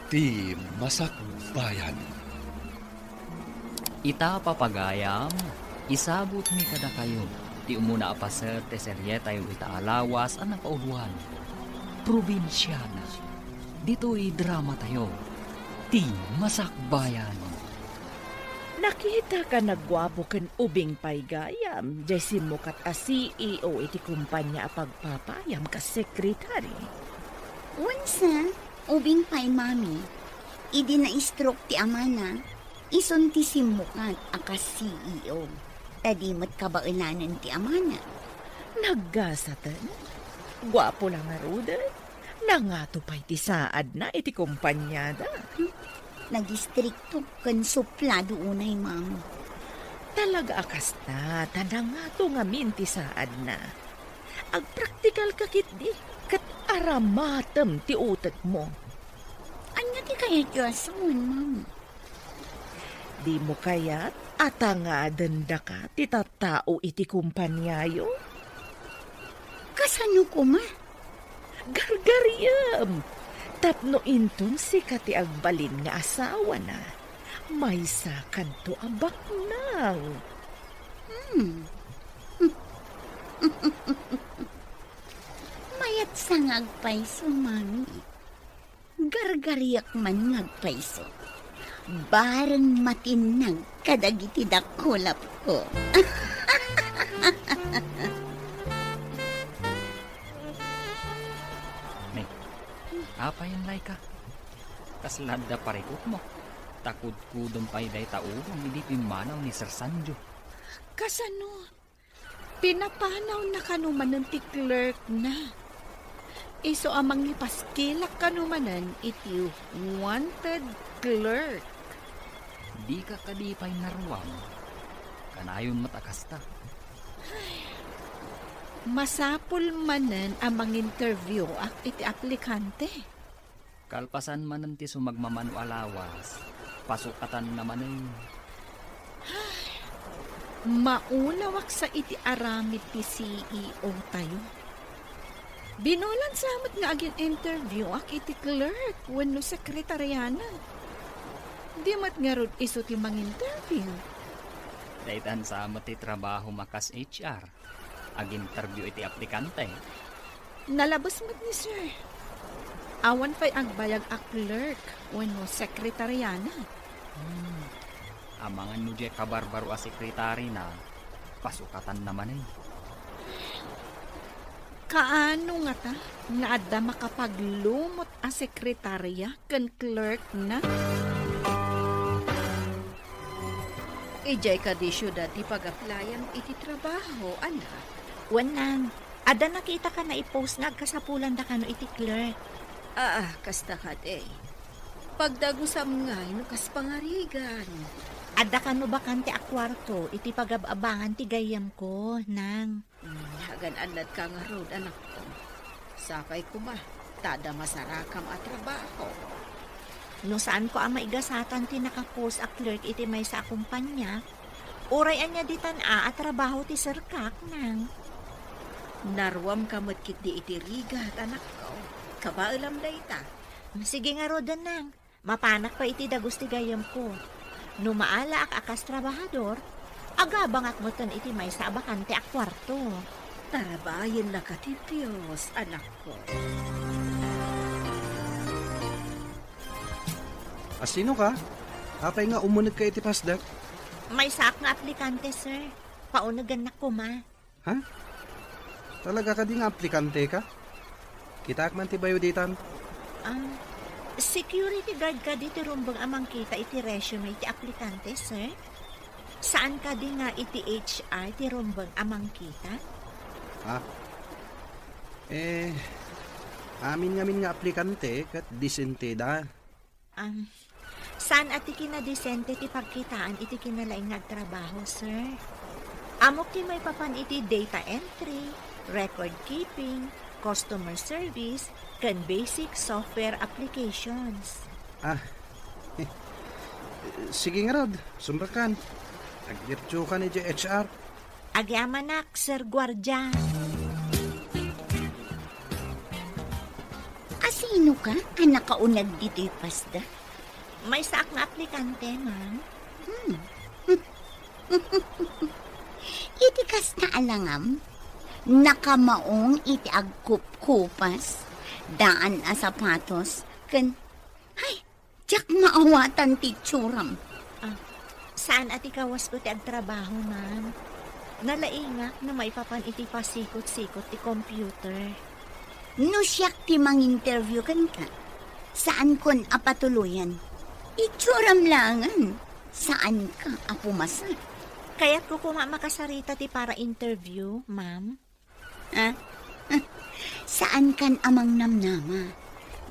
Ti Masakbayan. Ita papagayam, isabot mi kada kayo. Ti umuna apaser te seryeta yung ita alawas ang napauluhan. Probinsyana. Dito'y drama tayo. Ti Masakbayan. Nakita ka nagwapo ken ubing paygayam. Jessie mo kat a CEO iti kumpanya pagpapayam ka sekretary. Unsa, ubing pay mami, idi na stroke ti amana, ison ti simukat aka CEO. Tadimot kabaulanan ti amana. Naggasatan. Gwapo lang nga rudan. Nangato pa'y ti saad na iti kumpanya da. Nagistrikto kan suplado unay mami. Talaga akas na, tanangato nga minti saad na. Ag praktikal kakit di, kat aramatam ti utat mo. Anya ti kaya Diyoson, mami? Di mo kaya't atangadan da ka ti tattao iti kumpanyayo? Kasano ko ma? Gargariyam! Tapno intong si kati agbalin nga asawa na. May sakan to abak nang. Mayat sa ngagpaiso, mami. Gargariyak man ngagpaiso. Bareng matinang kadagiti dakulap ko. May, apa yan Laika? Kaslada parikot mo. Takod kudong pa'y day taubang hindi pimanaw ni Sir Sanjo. Kasano? Pinapanaw na kanumanan ti clerk na. Iso amang ipaskilak kanumanan iti wanted clerk. Di ka kadipay naruwang. Kanayon matakasta. Masapul manan amang interview ak iti aplikante. Kalpasan man ti sumagmamano alawas. Pasukatan naman ay Maunawak sa iti aramid ti CEO tayo. Binulan samot nga agin interview ak iti clerk wenno sekretaryana. Di mat nga rod iso ti mang-interview. daytan sa ti trabaho makas HR. Ag-interview iti aplikante. Nalabas mat ni sir. Awan pa'y agbayag a clerk wenno sekretaryana. Amangan no di kabarbaro a sekretary na pasukatan naman ay. Kaano nga ta? Nga adda makapaglumot a sekretarya ken clerk na? Ijay ka di syudad ti pag-applyan iti trabaho, anak. Wanang, ada nakita ka na i-post nga kasapulan da kano iti clerk. Kasta ka day. Pagdagusam nga, kas pangarigan. Ada kano bakante a kwarto iti pagababangan ti gayam ko, nang. Hagan anlad ka nga road, anak ko. Sakay ko ba? Tada masarakam at trabaho. No saan ko ang maigasatan ti nakapost a clerk iti may sa kumpanya, uray anya ditan at trabaho ti serkak, nang. Narwam ka matkit di itirigat, anak ko. Kabailam day ta. Sige nga rodan, nang. Mapanak pa iti dagos ti gayam ko. No maala ak akas trabahador, agabang akmotan iti may sa bakante a kwarto. Tarabayan na ka ti Diyos, anak ko. Sino ka? Apay nga umunod ka iti pasdak. May saak nga aplikante, sir. Paunagan na ko, ma. Ha? Talaga ka di nga aplikante ka? Kita man ti bayo ditan. Security guard ka dito rumbang amang kita iti resume iti aplikante, sir. Saan ka di nga iti HR ti rumbang amang kita? Amin nga aplikante kat disenteda. Saan ati kinadesente ti pagkitaan iti kinalaing nagtrabaho, sir? Amok ti may papan iti data entry, record keeping, customer service, kan basic software applications. Sige nga rod, sumrakan. Nag-virtue ka ni HR. Agyamanak, Sir Guardia. Sino ka? Anak kaunag dito'y pasda. May saak nga aplikante, ma'am. Iti kas na alangam. Nakamaong iti agkup-kupas. Daan a sapatos. Ay, tiyak maawatan ti tsuram. Saan ati kawas ko ti agtrabaho, ma'am? Nalaingak na may papan iti pasikot-sikot ti computer. No siyak ti mang-interview kan ka. Saan kon apatuluyan? Itsuram langan. Saan ka apumasa? Kaya't ko makasarita ti para interview, ma'am. Saan kan amang namnama?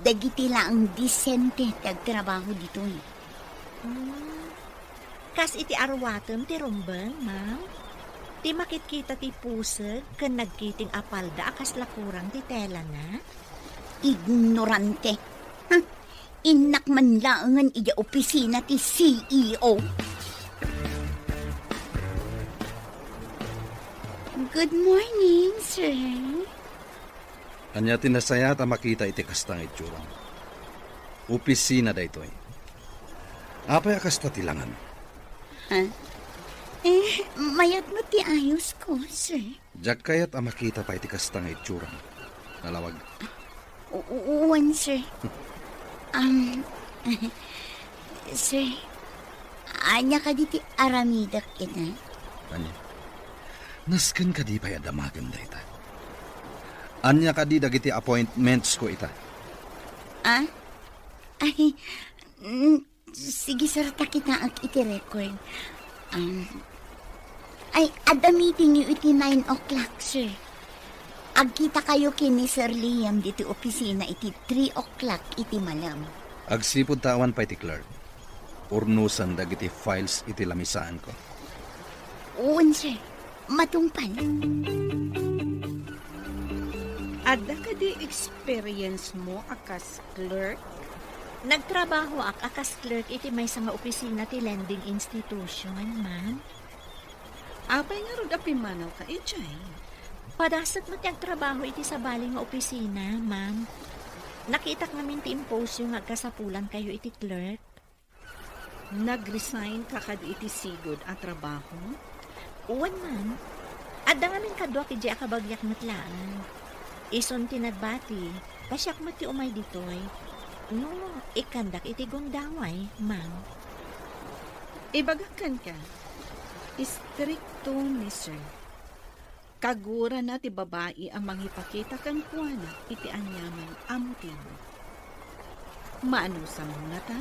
Dagiti lang disente tagtrabaho dito eh. Kas iti arwatem ti rumbang, ma'am. Ti makitkita ti pusag kan nagkiting apalda akas lakurang ti tela na. Ignorante. Inak man laangan iya opisina ti CEO. Good morning, sir. Anya tinasaya ta makita iti kastang itsura. Opisina da ito eh. Apay akasta tilangan. Mayat mo ti ayos ko, sir. Jak kayat a makita pa iti kastang itsura. Nalawag. Uwan, sir. Sir, anya ka diti aramidak ina? Anya. Nasken ka di pa yadamagan da ita. Anya ka di dagiti appointments ko ita. Ay, sige sir, takita ang iti record. Ay, ada meeting yu iti 9 o'clock, sir. Agkita kayo kini Sir Liam diti opisina iti 3 o'clock iti malam. Agsipod tawan pa iti clerk. Urnusan dagiti files iti lamisaan ko. Uwan, sir. Matungpal. Ada ka di experience mo akas clerk? Nagtrabaho akas clerk iti may nga opisina ti lending institution, ma'am. Apay nga rod apimanaw ka ijay. Padasat mo ti agtrabaho iti sa bali nga opisina, ma'am. Nakitak namin ti impose yung agkasapulan kayo iti clerk. Nag-resign ka kad iti sigod at trabaho? Uwan, ma'am. Adda nga min kadwa kiti akabagyak matlaan. Ison ti nagbati, pasyak mo ti umay ditoy. No, ikandak iti gundaway, ma'am. Ibagakan ka. Istrikto ni sir. Kagura na ti babae ang mangipakita kang kuwana iti anyaman amutin. Maanusam mo na ta?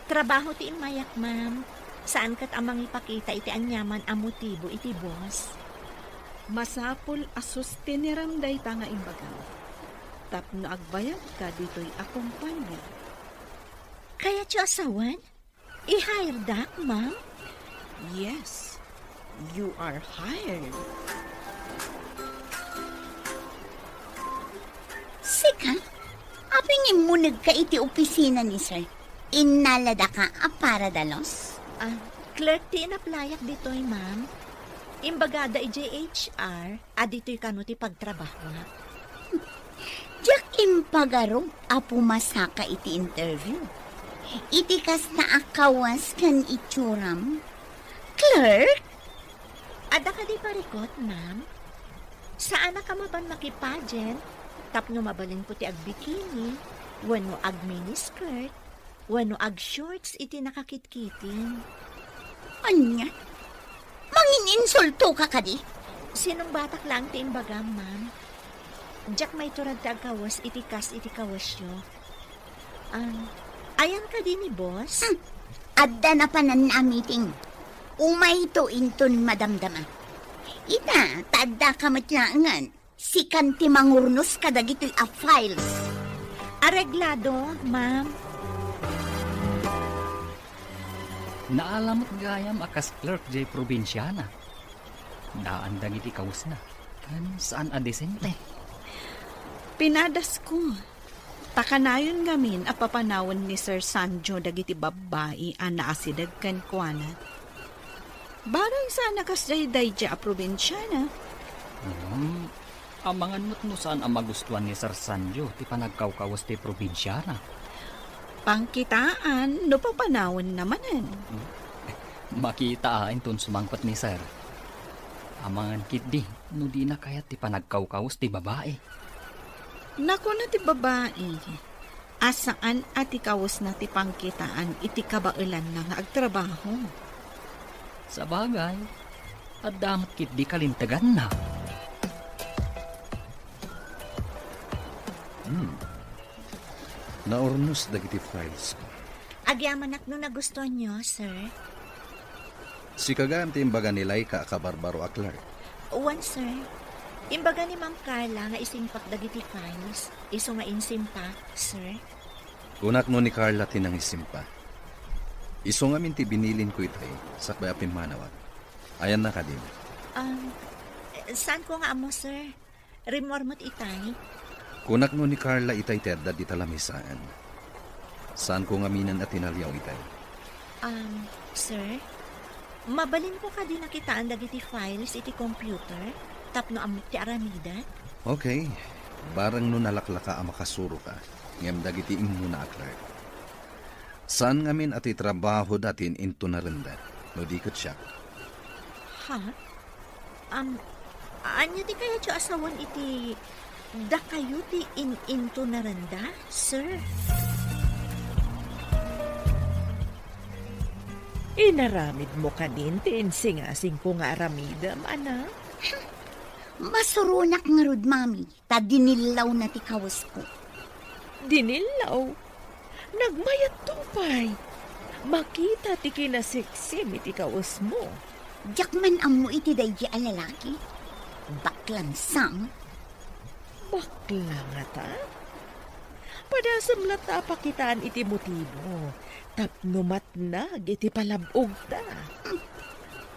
Trabaho ti inmayak, ma'am. Saan kat amang ipakita iti anyaman a motibo iti boss? Masapol asus tiniramday ta nga imbaga. Tapno agbayad ka dito'y akumpanya. Kaya ti asawan? I-hire dak, ma'am? Yes, you are hired. Sika, aping imunag ka iti opisina ni sir. Inalada ka para dalos? Clerk ti inaplayak dito'y, ma'am. Imbagada i-JHR, dito'y kano ti pagtrabaho na. Diyak impagaro apumasaka iti interview. Iti kas na akawas kan itsuram. Clerk? Ada ka di parikot, ma'am? Saan na ka maban makipagen? Tapno mabalin po ti agbikini, wano ag miniskirt, wano ag shorts iti nakakitkitin. Anya? Mangin-insulto ka kadi? Sinong batak lang ti imbaga, ma'am? Diyak may turad ti agkawas iti kas iti kawasyo. Ayan ka din ni boss? Adda na panan na meeting. Umay to inton madamdama. Ita, tadda ka matlangan. Si kanti mangurnos ka dagito'y a files. Areglado, ma'am. Naalamot gayam akas clerk jay probinsyana. Daandang iti kawas na. Kan saan adesente? Pinadas ko. Takanayon ngamin a papanawan ni Sir Sanjo dagiti babae a naasidag kan kuana. Barang sana kas day a probinsyana. Amangan mo't no saan ang magustuhan ni Sir Sanjo ti panagkawkawas ti probinsya na. Pangkitaan, no papanawon namanan. Makita inton sumangpat ni Sir. Amangan kit di, no di na kaya ti panagkawkawas ti babae. Naku na ti babae. Asaan at ikawas na ti pangkitaan iti kabailan na nga agtrabaho. Sa bagay, at damat kit di kalintagan na. Naornos dagiti files ko. Agyamanak no nagustuhan nyo, sir. Si kagam ti imbaga nilay ka kabarbaro a Clark. Uwan, sir. Imbaga ni Ma'am Carla nga isimpak dagiti files. Iso nga insimpa, sir. Unak no ni Carla tinang isimpa. Iso nga minti binilin ko itay sa kbayapin manawag. Ayan na ka din. Saan ko nga amo, sir? Remor mo't itay. Kunak no ni Carla itay terda di talamisaan. Saan ko nga minan at tinalyaw itay? Sir? Mabalin ko ka din nakitaan dagiti files iti computer. Tapno amok ti aramida. Okay. Barang no nalaklaka ang makasuro ka. Ngem dagiti ing muna a Clark. Saan nga min ati trabaho datin into na renda? No di kat siya. Ha? Anya di kaya tiyo asawan iti da kayo ti into naranda, sir? Inaramid mo ka din, tinsingasing ko nga aramidam, anak. Masurunak nga rod, mami. Ta dinilaw na ti kawas ko. Dinilaw. Nagmayat tupay. Makita ti kinasiksim iti kawas mo. Jakman amo iti daydi a lalaki. Baklang sam. Bakla nga ta. Padasam lata pakitaan iti motibo. Tapnumat na, iti palabog ta.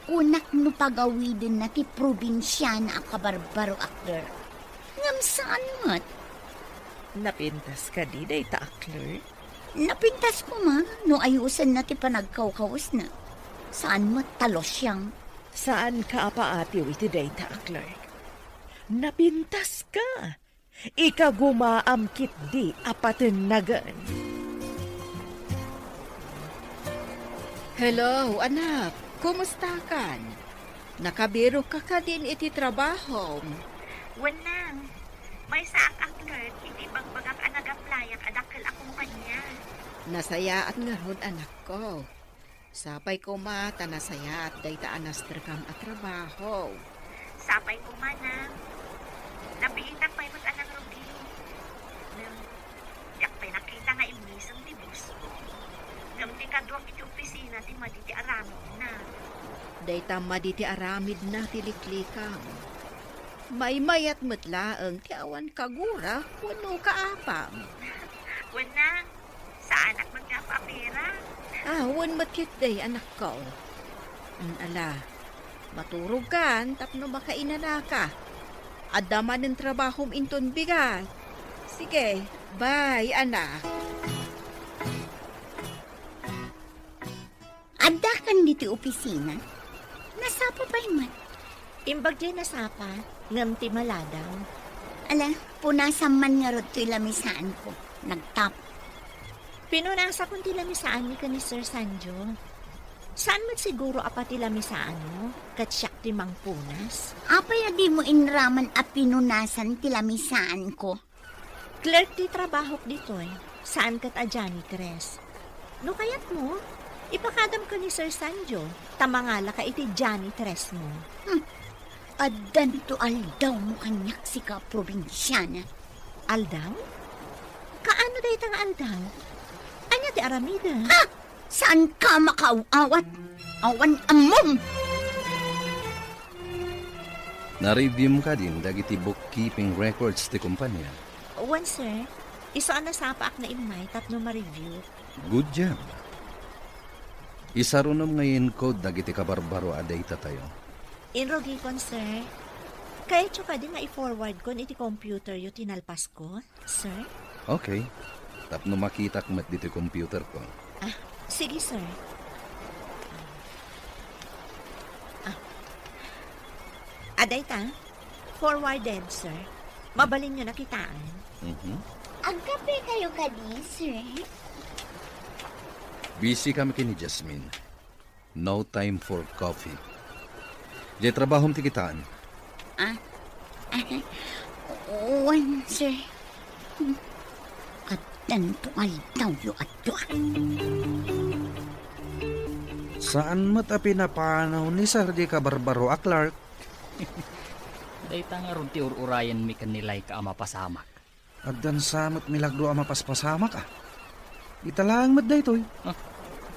Unak no pagawidin na ti probinsya na akabarbaro akler. Ngam saan mat? Napintas ka di, day ta akler. Napintas ko ma, no ayusan na ti panagkawkawas na. Saan mat talos siyang? Saan ka apaatiw iti day ta akler? Napintas ka. Ikagumaam kit di apatin nagan. Hello, anak. Kumusta kan? Nakabiro ka ka din iti trabaho. Wanang, may saak ang clerk, hindi bagbagak anag-applyak adakil akong kanya. Nasayaan nga ron, anak ko. Sapay ko mata nasaya at dayta anastrikam at trabaho. Sapay ko manang, napiitak pa'y mas anang rugi. Nang, yak pa'y nakita nga imisang di boss ko. Nang di kadwang iti opisina, ti maditi aramid na. Dayta maditi aramid na tiliklikam. May mayat matlaang ti awan kagura, wano kaapam. Wanang, sa anak magkapapera. Wan matkit day, anak ko. Ala, maturog kan, tapno makainana ka. Adaman ng trabahom inton bigat. Sige, bye, anak. Adda kan diti opisina? Nasapa pa'y mat? Imbag di nasapa, ngam ti maladaw. Ala, punasan man nga rod to'y lamisaan ko. Nagtap. Pinunasa kong tilamisaan ni ka ni Sir Sanjo. Saan man siguro apa tilamisaan mo? Kat siyak ti mangpunas? Apay adi mo inraman a pinunasan ti lamisaan ko. Clerk ti trabahok ditoy. Saan kat a janitress? No kayat mo? Ipakadam ka ni Sir Sanjo. Tamangala ka iti janitress mo. Addan to aldaw mo kanyak si ka probinsyana. Aldaw? Kaano day nga aldaw? Anya ti aramida? Ha? Saan ka makaawat? Awan amom! Na-review mo ka din dagiti bookkeeping records ti kumpanya. One, sir. Iso na sapaak na imay, tapno ma-review. Good job. Isarunom ngayon code dagiti kabarbaro a data tayo. Inrogi kon, sir. Kaya tso ka din nga i-forward kon iti computer yu tinalpas ko, sir? Okay. Tapno makita kumat dito computer ko. Sige, sir. Aday ta? Forwarded, sir. Mabalin nyo nakitaan. Mhm. Ang kape kayo kadi, sir. Busy kami kini Jasmine. No time for coffee. Di trabaho ti kitaan. Wan, sir. At tanto ay tawyo at Saan mo't a pinapanaw ni Sir di ka barbaro a Clark? Dayta nga ron ti ururayan mi kanilay ka mapasamak. Agdan samot milagro a mapaspasamak ah. Italang mat daytoy.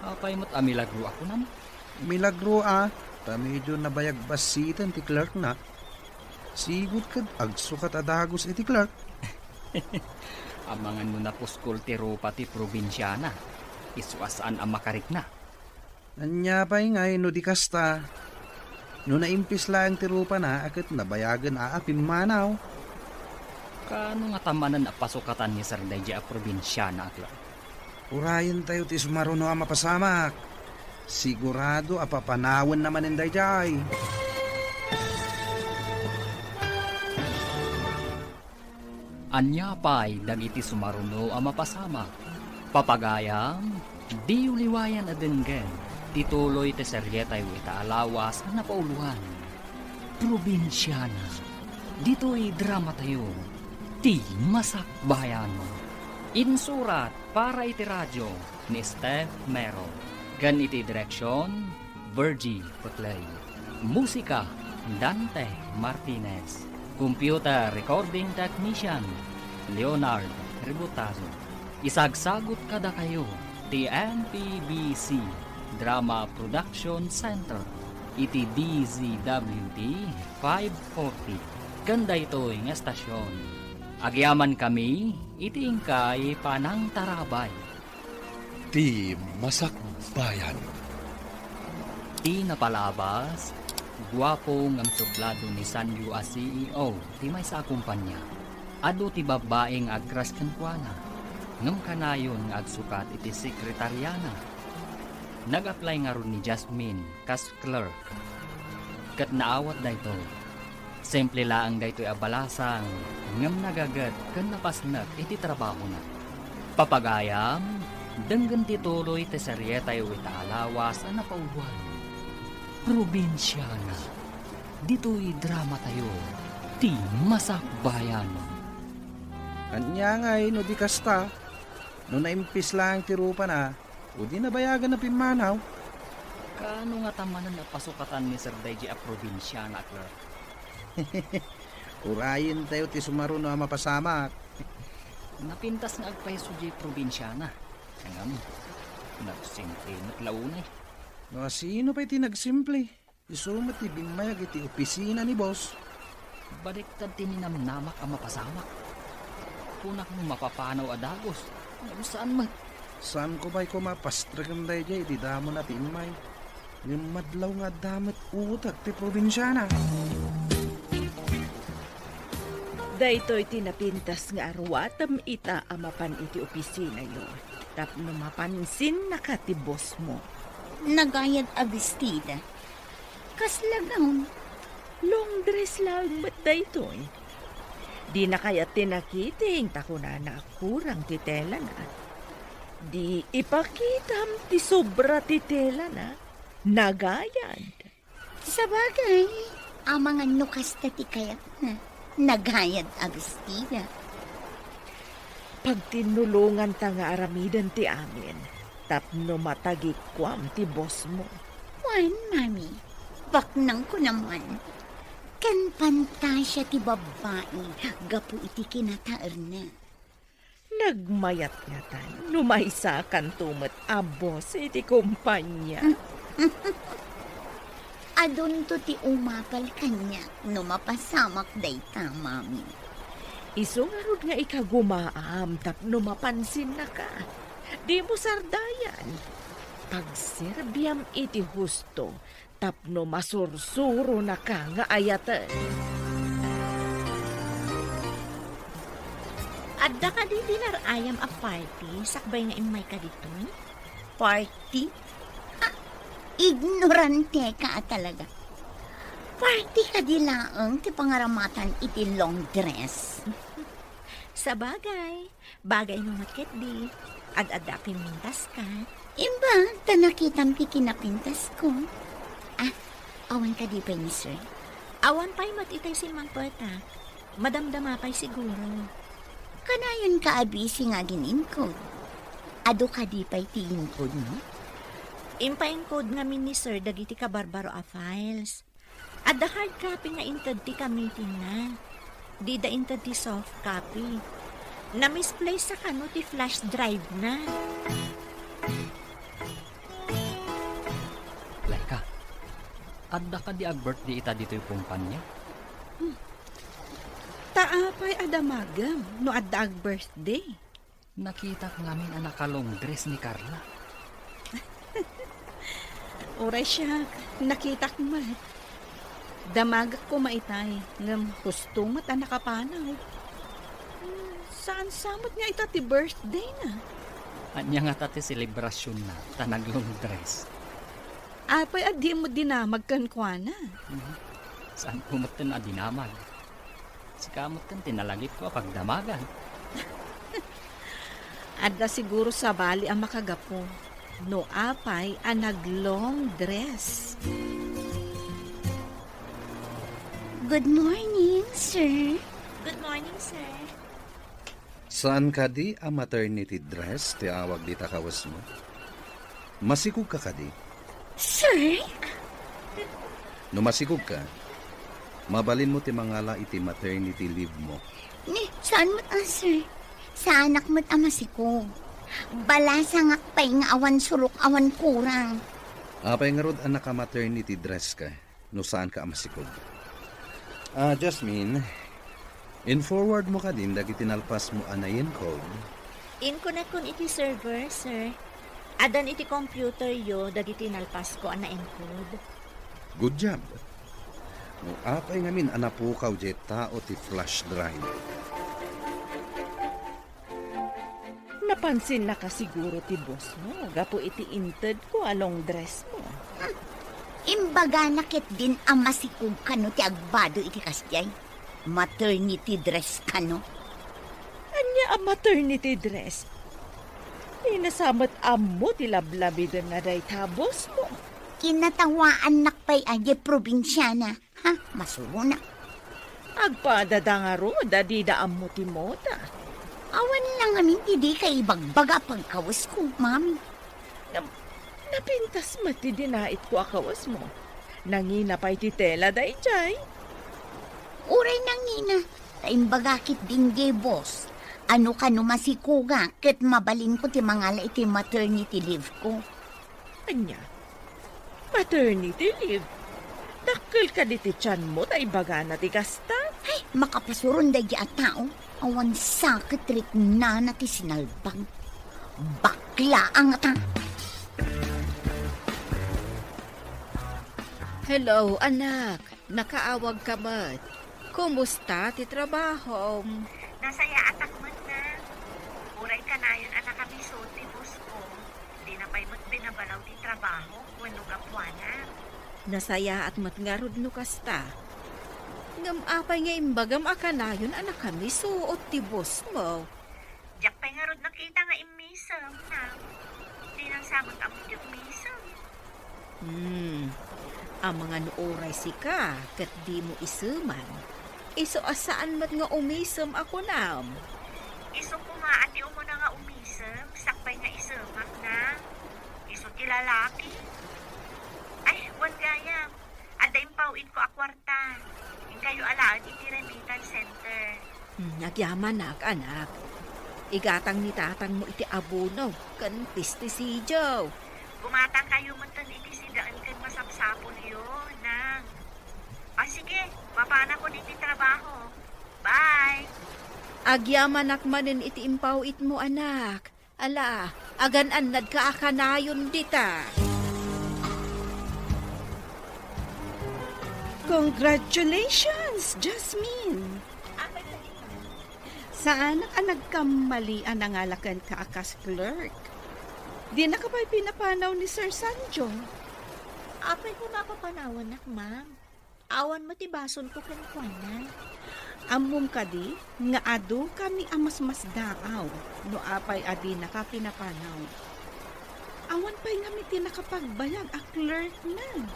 Apay mo't amilagro ako naman. Milagro ah. Ta medyo nabayag basitan ti Clark na. Sigut kad agsukat adagos iti Clark. Amangan mo na puskol ti rupa ti probinsyana. Isuasaan ang makarik na. Anya pa ingay no di kasta. No naimpis lang ti rupa na akit nabayagan aapin manaw. Kano nga tamanan na pasukatan ni Sir Deji a probinsyana akla. Urayan tayo ti sumaruno a mapasamak. Sigurado apapanawan naman in dayjay. Anya pa'y dagiti sumaruno a mapasama. Papagayam, di uliwayan adenggen, tituloy te seryetay ita alawas na napauluhan. Probinsyana, dito'y drama tayo, ti masakbayan. Insurat para iti radyo ni Steph Mero. Gan iti direksyon, Virgie Putlay. Musika, Dante Martinez. Computer Recording Technician, Leonard Ributazo. Isagsagot kada kayo, ti NPBC Drama Production Center, iti DZWT 540. Ganda ito'y nga estasyon. Agyaman kami, iti ingkay panang tarabay. Ti masakbayan. Ti napalabas, guwapo ng suplado ni Sanyu a CEO, ti may sa kumpanya. Ado ti babaeng agras kankwana, ngam kanayon nga agsukat iti sekretaryana. Nag-apply nga ron ni Jasmine kas clerk. Kat naawat dayto. Simple laang dayto'y abalasang, ngam nagagat kan napasnak iti trabaho na. Papagayam, denggan tituloy ti seryetay ita alawas a napauwan. Probinsyana, dito'y drama tayo, ti masakbayan. Anya ngay no di kasta. No naimpis lang ti rupa na. O di nabayagan na pimanaw. Kano nga tamanan na pasukatan ni Sir Deji a probinsyana, clerk? Urayin tayo ti sumaruno a mapasamak. Napintas nga agpaiso di probinsyana. Ngam, nagsimple matlaunay. No sino pa'y tinagsimple? Isumat ti bingmayag iti opisina ni boss. Baliktad tininamnamak ang mapasamak. Punak mo mapapanaw adagos. Ngam saan man? Saan ko ba'y kumapastragan dahi jay? Di damo na timay. Yung madlaw nga damat utak ti probinsyana. Daytoy tinapintas nga arwatam ita amapan iti opisina yo. Tapno mapansin na ka ti boss mo. Nagayad a bestida. Kaslagaw. Long dress lang ba't daytoy? Di na kaya tinakiting takuna na kurang titela na. Di ipakitam ti sobra titela na. Nagayad. Sa bagay, amangan no kasta ti kayat na. Nagayad a bestida. Pag tinulungan ta nga aramidan ti amin, tapno matagikwam ti boss mo. Wan, mami. Baknang ko naman. Kan pantasya ti babae, gapu iti kinataer na. Nagmayat nga tan, numaysa kan tumat a boss iti kumpanya. Adun to ti umapal kanya, no mapasamak day ta, mami. Isungarod nga ikagumaam tapno mapansin na ka. Di mo sardayan. Pagserbiam iti husto, tapno masursuro na ka nga ayatan. Adda ka di dinar ayam a party, sakbay nga imay ka dito. Party? Ignorante ka talaga. Party ka di laang ti pangaramatan iti long dress. Sa bagay, bagay mo matkit di. Ad-ada pimintas ka. Imba, ta nakitam ti kinapintas ko. Ah, awan ka di pa ni sir. Awan pa'y matitay si Mang Pata. Madamdama pa'y siguro. Kanayon ka abisi nga ginin ko. Ado ka di pa'y tiin ko, no? Impayin code nga min ni Sir dagiti ka barbaro a files. At the hard copy nga intad ti ka meeting na. Di da intad ti soft copy. Na-misplace sa kano ti flash drive na. Laika, adda ka di ag-birthday ita dito yung kumpanya? Taapay adamagam no adda ag birthday. Nakita ko ngamin ang nakalong dress ni Carla. Oray siya, nakita ko man. Damagak ko maitay, ngam husto mat ang nakapanaw. Saan samot nga ita ti birthday na? Anya nga tati selebrasyon na, tanaglong dress. Apay adi mo dinamag kan kwa na. Saan kumatan na dinamag? Si kamot kan tinalagip ko pagdamagan. Adda siguro sa bali ang makagapo. No apay ang naglong dress. Good morning, sir. Good morning, sir. Saan ka di ang maternity dress ti awag di takawas mo? Masikog ka di. Sir? No masikog ka, mabalin mo ti mangala iti maternity leave mo. Ni, saan mo't sir? Sa anak mo't masikog. Balasa nga pa'y nga awan sulok awan kurang. Apay nga rod anak ka maternity dress ka, no saan ka masikog. Jasmine, in-forward mo ka din dagi tinalpas mo anayin code. In-connect kun iti server, sir. Adan iti computer yo, dagiti nalpas ko na encode. Good job. No apay nga min anapukaw jet tao ti flash drive. Napansin na ka siguro ti boss mo. Gapo iti inted ko along dress mo. Imbaga nakit din ang masikog kano ti agbado iti kastyay. Maternity dress kano. Anya ang maternity dress. Inasamat amo ti lablabidan na day tabos mo. Kinatawaan nakpay aye probinsyana. Ha, masulo na. Agpadada nga ro, dadida amo ti moda. Awan lang amin hindi kay bagbaga pagkawas ko, mami. Napintas mati dinait ko akawas mo. Nangina pa'y ti tela day jay. Uray nang nina, taimbagakit din gay boss. Ano ka no masikuga, ket mabalin ko ti mangala iti maternity leave ko. Anya, maternity leave. Dakkel ka di ti tiyan mo, tay baga na ti kasta. Ay, makapasuron day at tao. Awan sakit rit na ti sinalbang. Bakla ang ata. Hello, anak. Nakaawag ka ba't? Kumusta ti trabaho? Nasaya atak mo na. Uray ka na yun, anak kami ti bus ko. Di na pa'y mo't binabalaw ti trabaho, wano kapwana. Nasaya at matngarod no kasta. Ngam apay nga imbagam akanayon anak kami suot ti boss mo. Diyak pa'y nga rod nakita nga imisam na. Di nang samot ang yung misam. Ang mga nooray sika, kat di mo isuman. Iso asaan mat nga umisam ako nam. Iso kumaati mo na nga umisam, sakpay nga isamak na. Iso ilalaki. Ay, wan gayam. Ada impawin ko akwarta. Yung kayo alaan iti remittance center. Nagyaman anak. Igatang ni tatang mo iti abuno, kan pistisijo. Gumatang kayo man tan iti sidaan kan masapsapon yo, nang. Sige, papana ko iti trabaho. Bye! Agyaman akmanin iti impawit mo anak. Ala, agan-anad ka akanayon dita. Congratulations, Jasmine! Saan ang nagkamalian ang ngalakan ka akas clerk? Di na ka ba'y pinapanaw ni Sir Sanjo? Apay ko mapapanawan nak, ma'am. Awan mo ti basol ko kankwana. Amom ka di, nga ado ka ni amas mas daaw, no apay adi nakapinapanaw. Awan pa'y nga miti nakapagbayag a clerk na.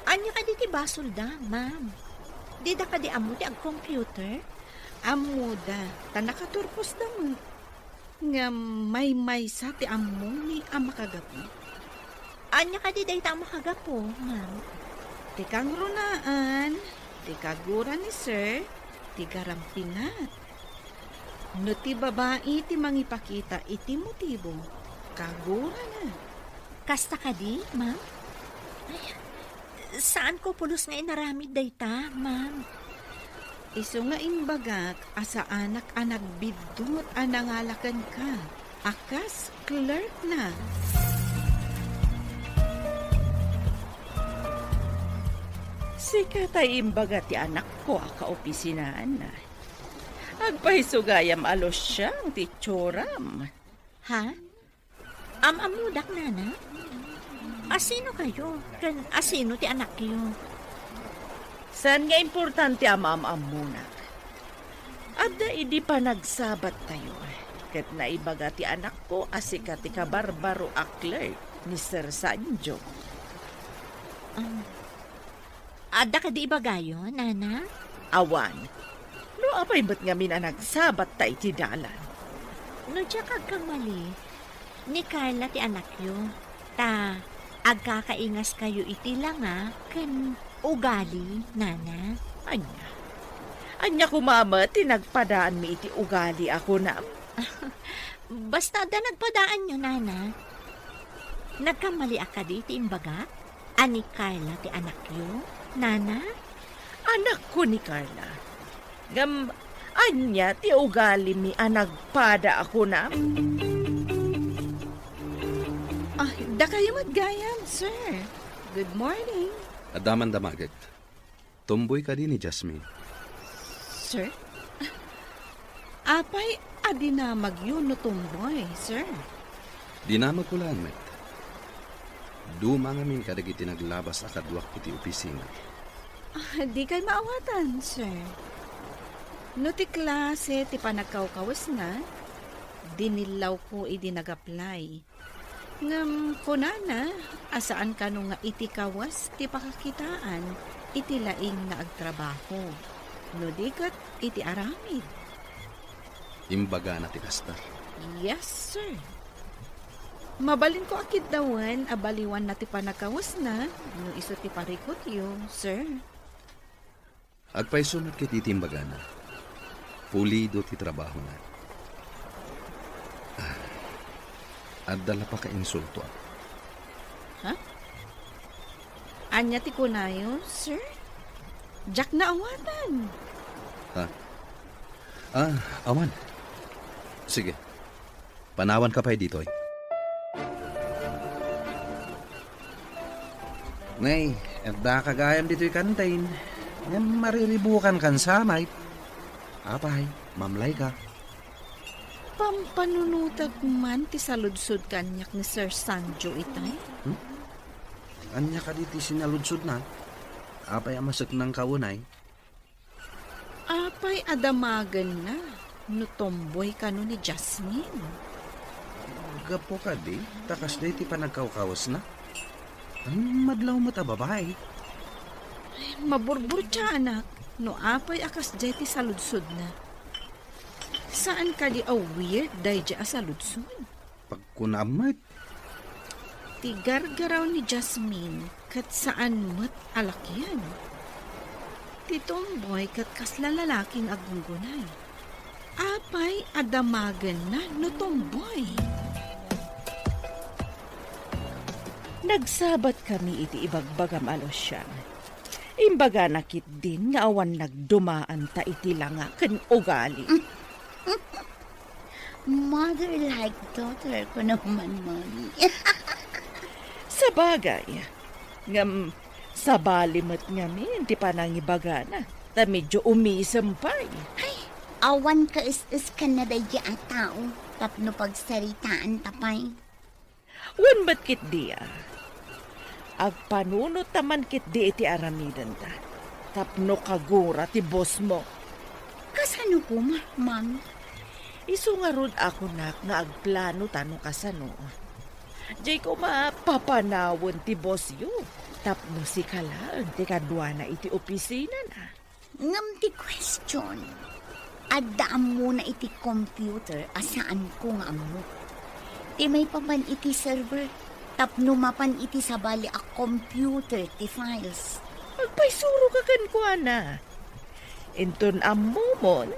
Anya ka di ti basol da, ma'am. Di da ka di amo ti ag computer? Amuda, ta nakaturpos da mo. Nga may sa ti amo ni amakagapi. Anya ka di dayta makagapo, ma'am. Ti kang runaan, ti kagura ni sir, ti garampinat. No ti babae ti mangipakita iti motibo, kagura na. Kasta ka di, ma'am? Ay, saan ko pulos nga inaramid dayta, ma'am? Iso nga imbagak, asa anak-anak bidot anangalakan ka. Akas clerk na. Sika tay imbaga ti anak ko akaopisinaan na. Agpahisugayam alos siyang ti tsuram. Ha? Amudak nana? Asino kayo? Kan asino ti anak kayo? Saan nga importante amam-am muna? Adda idi pa nagsabat tayo. Kat naibaga ti anak ko asika ti kabarbaro a clerk ni Sir Sanjo. Ada ka di ibagayo, nana? Awan. No apay ba't nga mina nagsabat tayo ti dalan? No, diya kag kang mali. Ni Carla ti anak yo. Ta, agkakaingas kayo iti lang kan ugali, nana. Anya. Anya ko mama, tinagpadaan mi iti ugali ako na. Basta da nagpadaan nyo, nana. Nagkamali ka di ti imbaga? Ani Carla ti anak yo, nana? Anak ko ni Carla. Anya ti ugali mi anagpada ako na. Da kayo magayam, sir. Good morning. Adaman damagat. Tumboy ka din ni Jasmine. Sir? Apay, adi na magyon no tumboy, sir. Di na magkulaan, met. Dumangamin kadagiti naglabas akadwak iti opisina. Di kay maawatan, sir. No ti klase ti panagkawkawas na, dinilaw ko idi nag-apply. Ngam kunana, asaan ka nung nga iti kawas ti pakakitaan, iti laing nga agtrabaho. No di kat iti aramid. Imbaga na ti kasta. Yes, sir. Mabalin ko akit dawan, abaliwan na ti panakawas na, no iso ti parikot yo, sir. Agpay sunod kiti imbaga na. Pulido ti trabaho na. At dala pa ka insulto. Anya ti kunayo, sir? Jack na awatan. Awan. Sige. Panawan ka pa dito. Ngay, da kagayam dito'y kantain. Ngayon mariribukan kan samay. Apay, mamlay ka. Pampanunutag man ti saludsod kanyak ni Sir Sanjo itay. Anya ka diti sinaludsod na. Apay amasak ng kaunay. Apay adamagan na. No tomboy ka no ni Jasmine. Gapo ka di. Takas di ti panagkawkawas na. Ang madlaw mo ta babae. Maburbur siya anak. No apay akas jeti saludsod na. Saan ka di weird day dya saludsod? Pagkunamat. Ti gargaraw ni Jasmine kat saan mo't alakyan. Ti tomboy kat kasla lalaking agunggunay. Apay adamagan na no tomboy. Nagsabat kami iti ibagbagam alos siya. Imbaga nakit din nga awan nagdumaan ta iti langa ken ugali. Mother like daughter ko naman, mommy. Sa bagay, ngam sa balimot ngamin, di pa nang ibaga na. Ta medyo umisampay. Awan ka is ka na dahi a tao. Tapno pagsaritaan tapay. Wan ba't kit diya? Agpanunot taman kit di iti aramidan ta. tapno kagura ti boss mo. Kasano ko, mami? Isungarod ako nak nga agplano tanong kasano. Jay ko mapapanawon ti boss yu. Tapno si kalaan ti kadwana iti opisina na. Ngam ti question. Addaam mo na iti computer asaan ko nga amo. Ti may paman iti server. Tapno mapan iti sabali a computer ti files. Magpaisuro ka kan ko na. Inton amumon,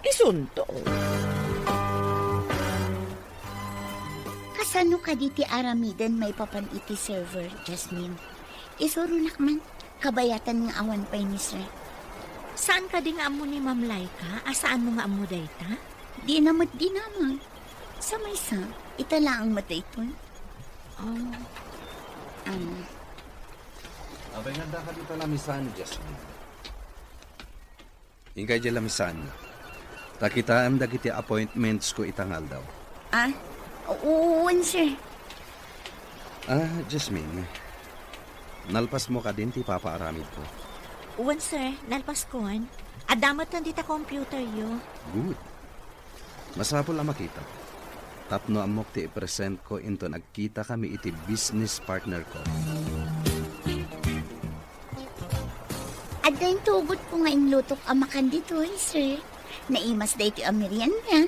isunto. Kasano ka di ti aramiden may papan iti server, Jasmine? Isuro nakman, kabayatan nga awan pa'y ni sir. Saan ka di nga amo ni Ma'am Laika? Asaan mo nga amo dayta? Di naman. Sa may sa, itala ang matay ito. Oh, Abay nga ka dito lamisan, Jasmine. Ingkay dyan lamisan. Takita am dagiti appointments ko itangal daw. Uwan, sir. Jasmine. Nalpas mo ka din ti papaaramid ko. uwan sir, nalpas kon. Adamat lang dita computer yo. Good. Masapol ang makita. Tapno amok ti i-present ko into nagkita kami iti business partner ko. At yung tugot ko nga inlutok amakan dito, sir. Naimas da ito ang merienda.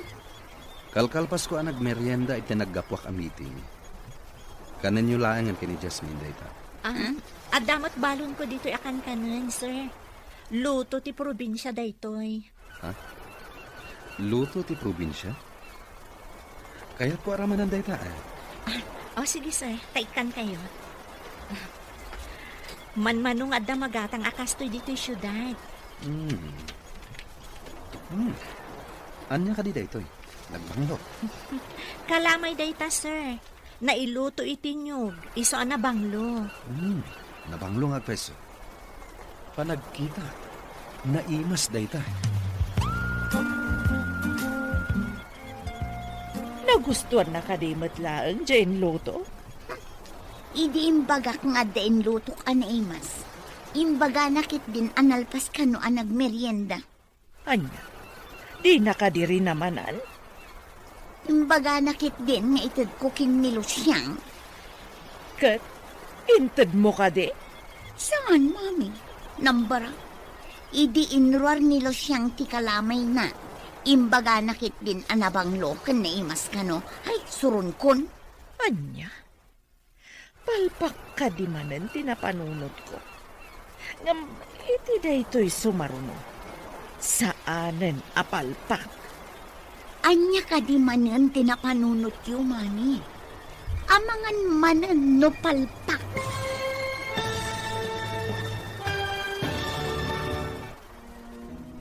Kalkalpas ko ang nagmerienda iti naggapwak ang meeting. Kanan nyo lang ang kini Jasmine data. Adamat balon ko dito akan kanan, sir. Luto ti probinsya daytoy. Luto ti probinsya? Kaya ko aramanan data Sige sir, taikan kayo. Manmanong adda magatang akastoy dito'y syudad. Anya ka di daytoy? Nagbanglo. Kalamay dayta, sir. Nailuto itinyog. Iso na banglo. Nabanglo nga peso. Panagkita. Naimas dayta. Nagustuhan na kadimot laang Jane Luto. Idi imbagak nga dain lutok anaimas. Imbaga nakit din analpas kano ang nagmerienda. Anya, di nakadiri namanan. Imbaga nakit din nga itad ko kinilo siyang. Kat, inted mo ka di? Saan, mami? Nambara. Idi inruar nilo siyang tikalamay na. Imbaga nakit din anabanglo kan naimas kano. Ay, surun kon. Anya, palpak ka di manan tinapanunod ko. Ngam, iti da ito'y sumaruno. Saanen apalpak? Anya ka di manan tinapanunot yu, mami. Amangan manan no palpak.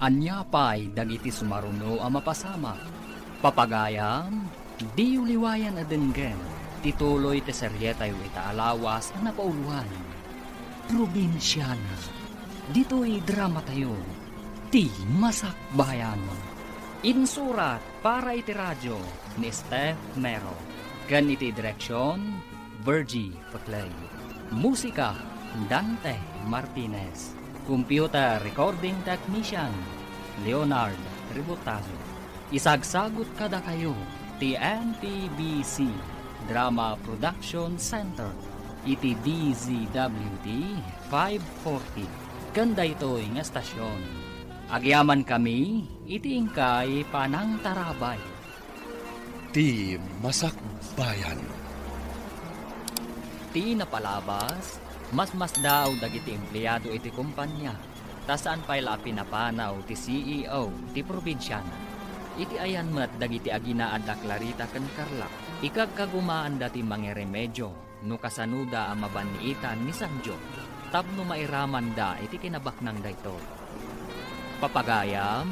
Anya pa'y dagiti sumaruno ang mapasama. Papagayam, di uliwayan adenggen, tituloy te seryeta yu itaalawas ang napauluhan. Probinsyana, dito'y drama tayo, ti masakbayan. Insurat para iti radyo ni Steph Mero. Gan iti direksyon, Virgie Paclay. Musika, Dante Martinez. Computer Recording Technician, Leonard Tributazo. Isagsagot kada kayo, TNTBC Drama Production Center, iti DZWT 540. Ganda ito'y nga stasyon. Agyaman kami, iti ingkay panang tarabay. Ti masakbayan. Ti napalabas, mas daw dagiti empleyado iti kumpanya. Tasaan pa'y pinapanaw ti CEO ti probinsyana. Iti ayan mat dagiti aginaad da Clarita ken Carla. Ikagkagumaan dati mangiremedyo no kasanuda ang mabaniitan ni Sanjo. Tapno mairaman da iti kinabaknang dayto. Papagayam,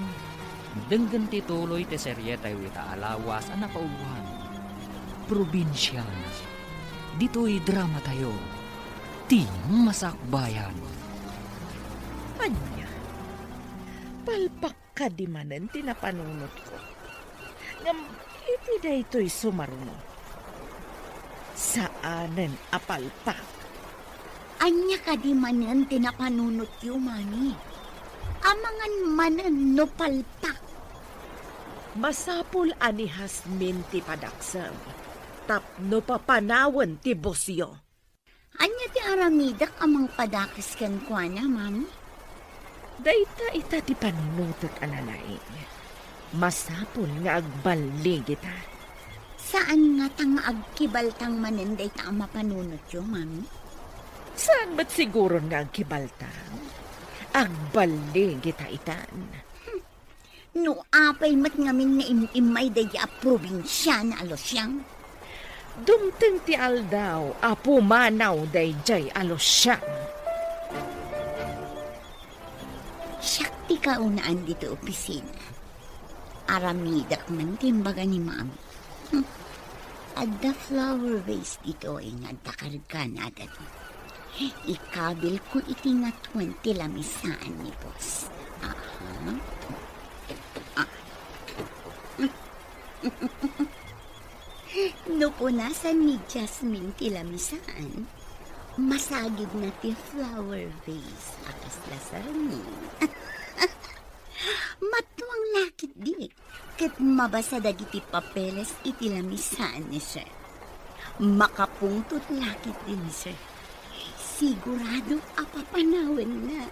denggen tituloy ti seryeta yu itaalawas ang napauluhan. Probinsyana, dito'y drama tayo. Ti masakbayan. Anya, palpak ka di manan tinapanunod ko. Ngam, iti da ito'y sumaruno. Saanen apalpak? Anya ka di manan tinapanunot yu, mami. Amangan manan no palpak. Masapul ani Hasmin ti padaksam. Tapno papanawan ti bosyo. Anya ti aramidak amang padakis kan kwa na, mami? Dayta ita ti panunutot alalain. Masapul nga agbalig ita. Saan nga tang agkibaltang manenday ta ang mapanunot yo, mami? Saan ba't siguro nga agkibaltang? Agbalig ita itan. No apay mat ngamin nga imay daya a probinsya na alosyang. Dumteng ti aldaw, apo manaw day jay alosyang. Siyakti ka unaan dito opisina. Aramidak man timbaga ni mami. At the flower vase dito ay nagtakarga na dati. Ikabil ko iti nga 20 lamisaan ni boss. Aha. No punasan ni Jasmine ti lamisaan, masagid na ti flower vase akas lasarmin. Matuang lakit di. Kat mabasa dagiti papeles iti lamisaan ni sir. Makapungtot lakit din sir. Sigurado apapanawan na.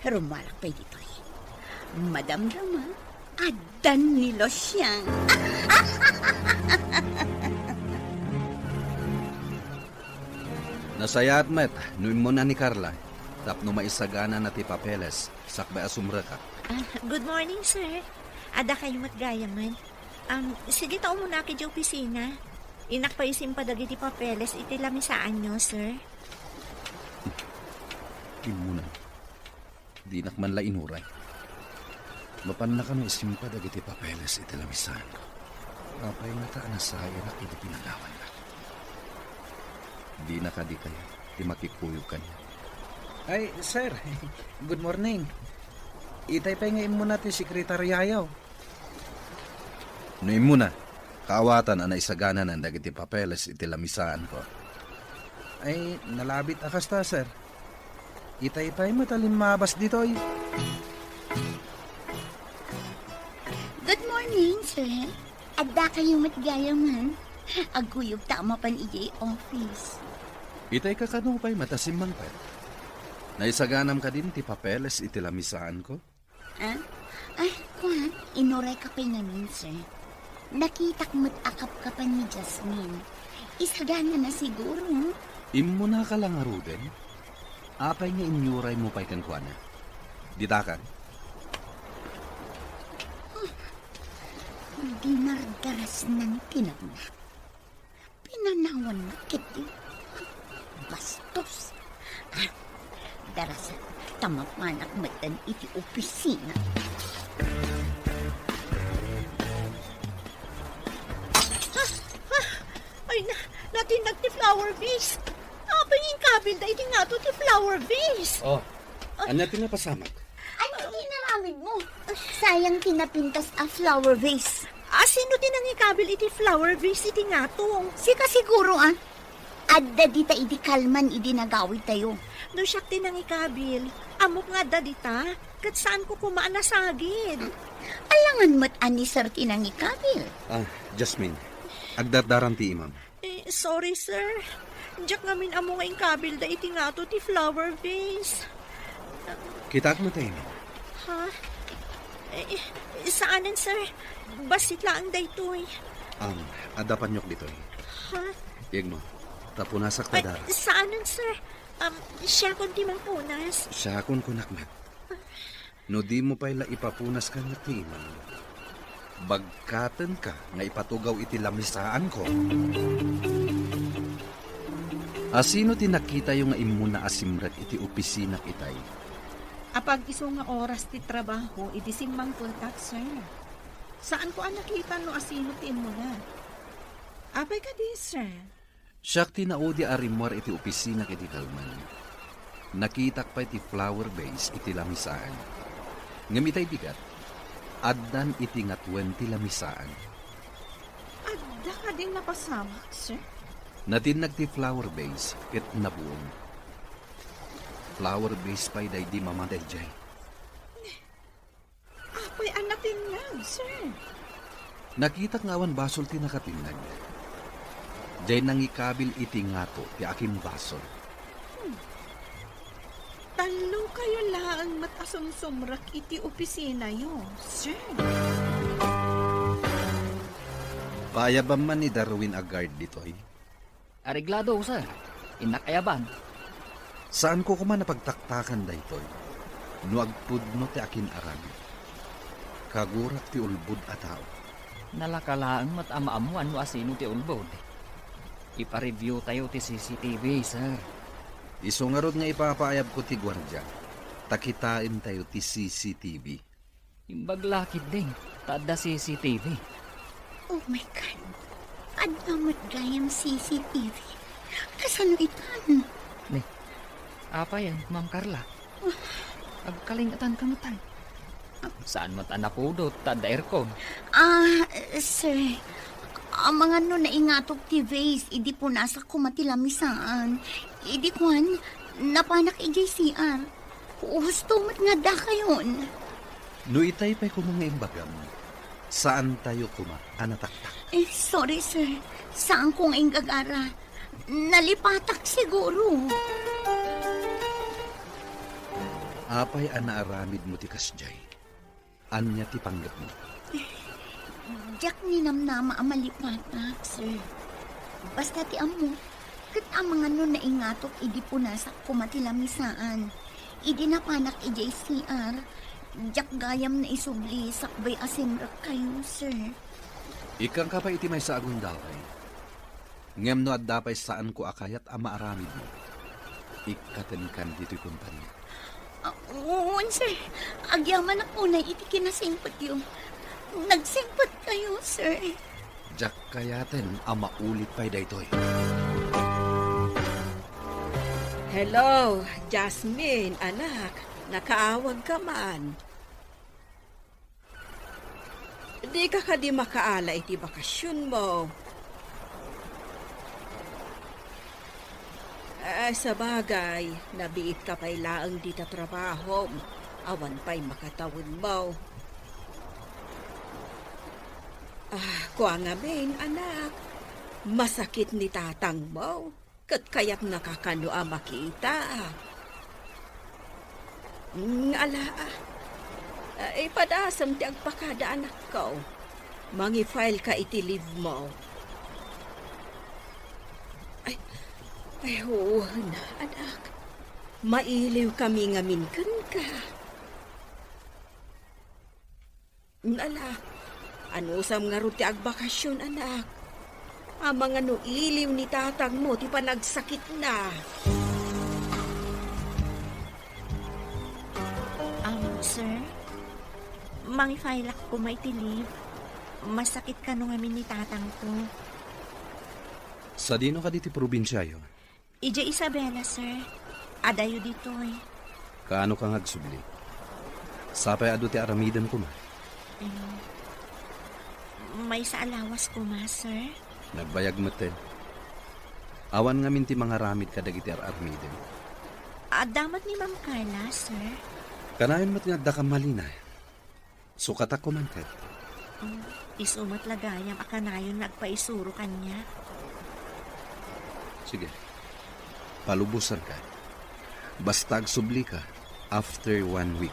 Rumalak pa dito eh. Madam Rama, adan ni Losyang. Nasayat met, nuin mo na ni Carla. Tapno maisagana na ti papeles, sakbay asumra ka. Good morning, sir. Ada kayo matgayaman. Sige tao muna ki di opisina. Inakpaisim pa dagiti papeles iti lamisaan nyo, sir. Imunan. Di nakman la inuray. Mapan na kami isimpa dagiti papeles iti lamisan ko. Apay nga ta na sa irak iti pinagawan na. Di na ka di kaya, di makikuyo ka niya. Ay, sir. Good morning. Itay pa ngayon mo natin sekretaryayaw. Nuin mo na, kaawatan na isagana ng dagiti papeles iti lamisaan ko. Ay, nalabit akas ta, sir. Itay pa'y matalim mabas dito, ay. Good morning, sir. Adda kayo matgayaman. Aguyog tama pan iyay office. Itay ka kanupay matasimang pa. Naisaganam ka din ti papeles iti lamisaan ko. Ah? Ay, kuhan, inuray ka pa namin, sir. Nakitak mo't akap ka pa ni Jasmine. Isagana na siguro. Imo na ka lang aruden. Apay nga inyuray mo pa'y kankwana. Ditakan. Dinardaras ng tinagna. Pinanawan na kiti. Bastos. Darasan, tamapanak matan iti opisina. Ay, natinag ti flower vase. Apay yung kabil da iti nga to ti flower vase. Oh, anya tinapasamak? Ano ginaramid mo? Sayang kinapintas a flower vase. Sino tinang ikabil iti flower vase iti nga to? Sika siguro Adda dita iti kalman iti nagawid tayo. No siyak tinang ikabil. Amok nga da dita. Kat saan ko kumaan na sagid? Alangan mo't ani sir tinang ikabil. Jasmine, agdardaran ti imam. Sorry sir. Diyak ngamin amo nga ikabil da iti nga to ti flower vase. Kitak mo tayo. Ha? Saanan sir? Basit lang daytoy. Adapan nyok dito. Ha? Iyag mo, tapunasak ta dara. Saanan sir? Siya kon di mang punas. Siya akong kunakmat. No di mo pa'y ipapunas ka na ti imam. Bagkatan ka nga ipatugaw iti lamisaan ko. Asino tinakita yung nga imuna asimrat iti opisina kitay? Apag iso nga oras ti trabaho, iti simmang puntak, sir. Saan ko nakita no asino ti mo na? Apay ka di, sir. Siyak tinaudi arimwar iti opisina kiti kalman. Nakitak pa iti flower vase iti lamisaan. Ngamitay bigat, addan iti nga 20 lamisaan. Adda ka din napasamak, sir. Natinag ti flower vase ket nabuong. flower base pa'y day di mamatay jay. Apay anatin nga, sir. Nakita nga awan basol ti nakatingag. Jay nangikabil iti ngato ti akim basol. Talo kayo lang matasumsumrak iti opisina yo, sir. Payaban man ni Darwin Agard ditoy. Areglado, sir. Inakayaban. Saan ko kuman napagtaktakan daytoy? Nuagpud no ti akin arami. Kagurak ti ulbud a tao. Nalakalaan mat amaamuan no asino ti ulbod. Ipa-review tayo ti CCTV, sir. Isungarod nga ipapaayab ko ti gwardya. Takitain tayo ti CCTV. Imbaglakid din. Tada CCTV. Oh my God. Adamot gayam CCTV. Kasano itan? Apa yan, Ma'am Carla? Agkalingatan ka matan. Saan matan na pudot? Tada aircon. Sir. Ang mga no na ingatok ti vase, idi po nasa kumatilamisaan. Idi kwan, napanak i-JCR. Hustumat nga da kayon. No itay pa'y kumang imbagam. Saan tayo kuma anataktak? Sorry sir. Saan kong ingagara? Nalipatak siguro. Apay anaaramid mo ti kasjay. Anya ti panggap mo. Diyak ni namnama ang malipatak, sir. Basta ti amo, kat ang mga no na ingatok idi po nasa kumatilamisaan. Idi napanak i-JCR. Diyak gayam na isubli sakbay asimrak kayo, sir. Ikang ka pa iti may sa agundaway. Ngem no at dapay saan ko akayat ang maaramid mo. Ikatanikan dito'y kumpanya. Sir. Agyaman ako na iti kinasingpat yung. Nagsingpat kayo, sir. Jack kayaten ang maulit pa'y daytoy. Hello, Jasmine, anak. Nakaawag ka man. Di ka di makaala iti bakasyon mo. Sa bagay, nabiit ka pa'y laang di ta trabaho. Awan pa'y makatawid mo. Kuha nga main, anak. Masakit ni tatang mo. Kat kaya't nakakano makita. Ipadasam ti agpakada anak ko. Mangi-file ka iti leave mo. Ay, oo na, anak. Mailiw kami nga minkan ka. Ano sam nga ro ti agbakasyon, anak? Ang mga no iliw ni tatang mo, ti panagsakit na. Sir, mangi-file ako may leave. Masakit ka nung amin ni tatang ko. Sa dino ka diti probinsya yun? Ija Isabela, sir. Adayo dito eh. Kaano kang agsubli? Sapay ado ti aramidan ko ma. May sa alawas ko ma, sir. Nagbayag mo ten. Awan nga minti mga ramid ka dagiti aramidan. Damat ni Ma'am Carla, sir. Kanayon mo't nga da ka malina. Sukatak ko man kat. Isumat lagayam akanayon nagpaisuro kanya. Sige. Palubusan ka. Basta agsubli ka after 1 week.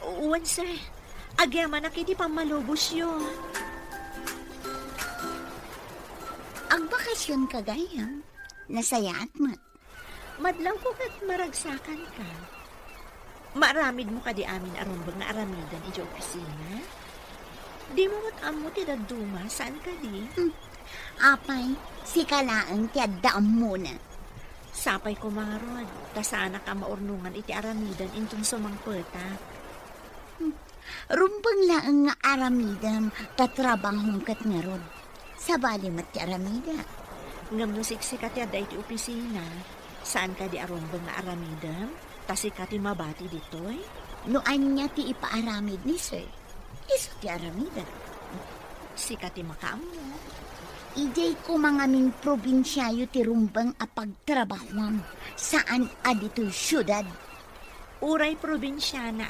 Uwan, sir. Agyaman na kiti pamalubos yun. Ang bakasyon ka gayam, nasayaat mo. Madlaw ko kat maragsakan ka. Maaramid mo ka di amin arumbang na aramidan iti opisina. Di mo amo ti daduma, saan ka di? Apay, si kalaang tiyaddaam muna. Sapay ko mga rod, tasana ka maurnungan iti aramidan intong sumangpeta. Rumbang laang nga aramidam, tatrabahong kat nga ron. Sabali mat ti aramida. Ngam no siksik ati ada iti opisina, saan ka di arumbang na aramidam? Tasik ka ti mabati ditoy? Noan niya ti ipaaramid ni sir. Iso ti aramida. Sikati makaamo. Ijay ko mga min probinsyayo ti rumbang apagtrabahwam. Saan adito'y syudad? Uray probinsyana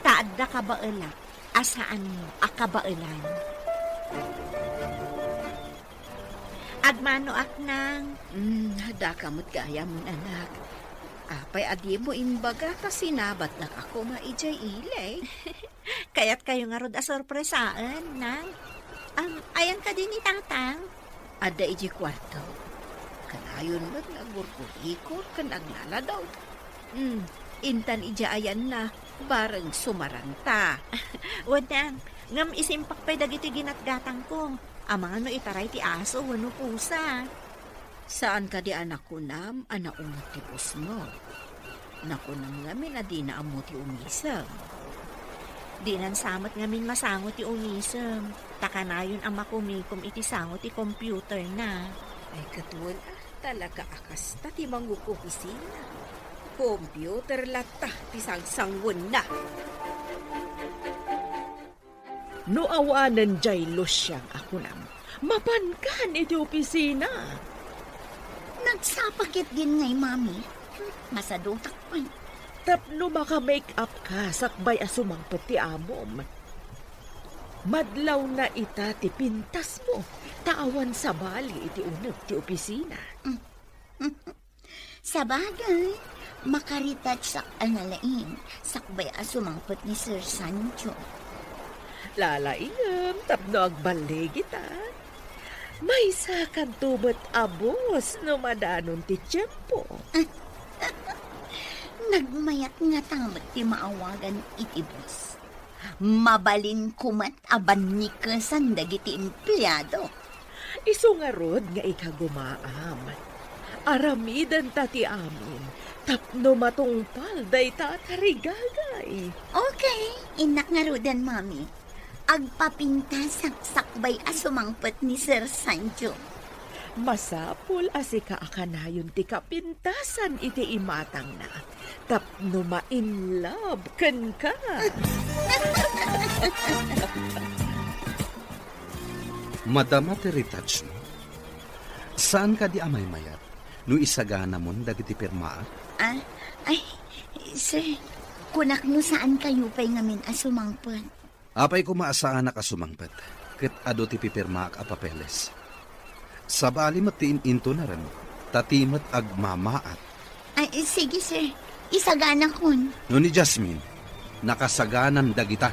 taad da kabaela, asaan mo akabaelan. Agmano ak nang, Hada kamot gaya mon anak. Apay adi mo imbaga kasi nabat na ako maijay ilay. kaya't kayo nga rod a sorpresaan, nang. Ayan ka din ni Tangtang. Ada iji kwarto. Kanayon mo't nagurkurikor ka naglaladaw. Intan ija ayan na, bareng sumaranta. Wadang, ngam isimpak pa'y dagiti ginatgatang ko. Amang ano itaray ti aso, wano pusa. Saan ka di anak ko nam, anak umot ti pusno? Naku nang ngamin na di na amo ti umisam. Di nan samot ngamin masango ti umisem. Takanayon ang makumikom iti sango ti computer na. Ay katuan talaga akas ta ti mangukupisina. Computer lata ti sangsangwan na. No awanan jay losyang ako nam. Mapankan iti opisina. Nagsapakit din ngay, mami. Masadong takpan. Tapno maka-make up ka sakbay asumangpet ti amom. Madlaw na ita ti pintas mo. Taawan sa bali iti uneg ti opisina. Sa bagay, makaritouch sak analain. Sakbay asumangpot ni Sir Sancho. Lalaingam, tapno agbalig ita. May sakan tubot abos no madanon ti tiyempo. Nagmayat nga tamat ti maawagan iti boss. Mabalin kumat aban ni kesan dagiti empleyado. Iso nga rod nga ikagumaam. Aramidan ta ti amin. Tapno matungpal day ta tarigagay. Okay, inak nga rodan, mami. Agpapintasak sakbay asumangpot ni Sir Sancho. Masapul asika akanayon ti kapintasan iti imatang na. Tapno ma-in love ken ka. Madama ti retouch mo. Saan ka di amay mayat? No isagana mon dagiti pirmaa? Ay, sir, kunak no saan kayo pa'y ngamin asumangpot? Apay ko maasaan na kasumangpet. Ket ado ti pipirma ak apapeles. Sabali matiin into na rin. Tatimat agmamaat. Ay, sige, sir. Isagana kun. No ni Jasmine, nakasaganan dagita.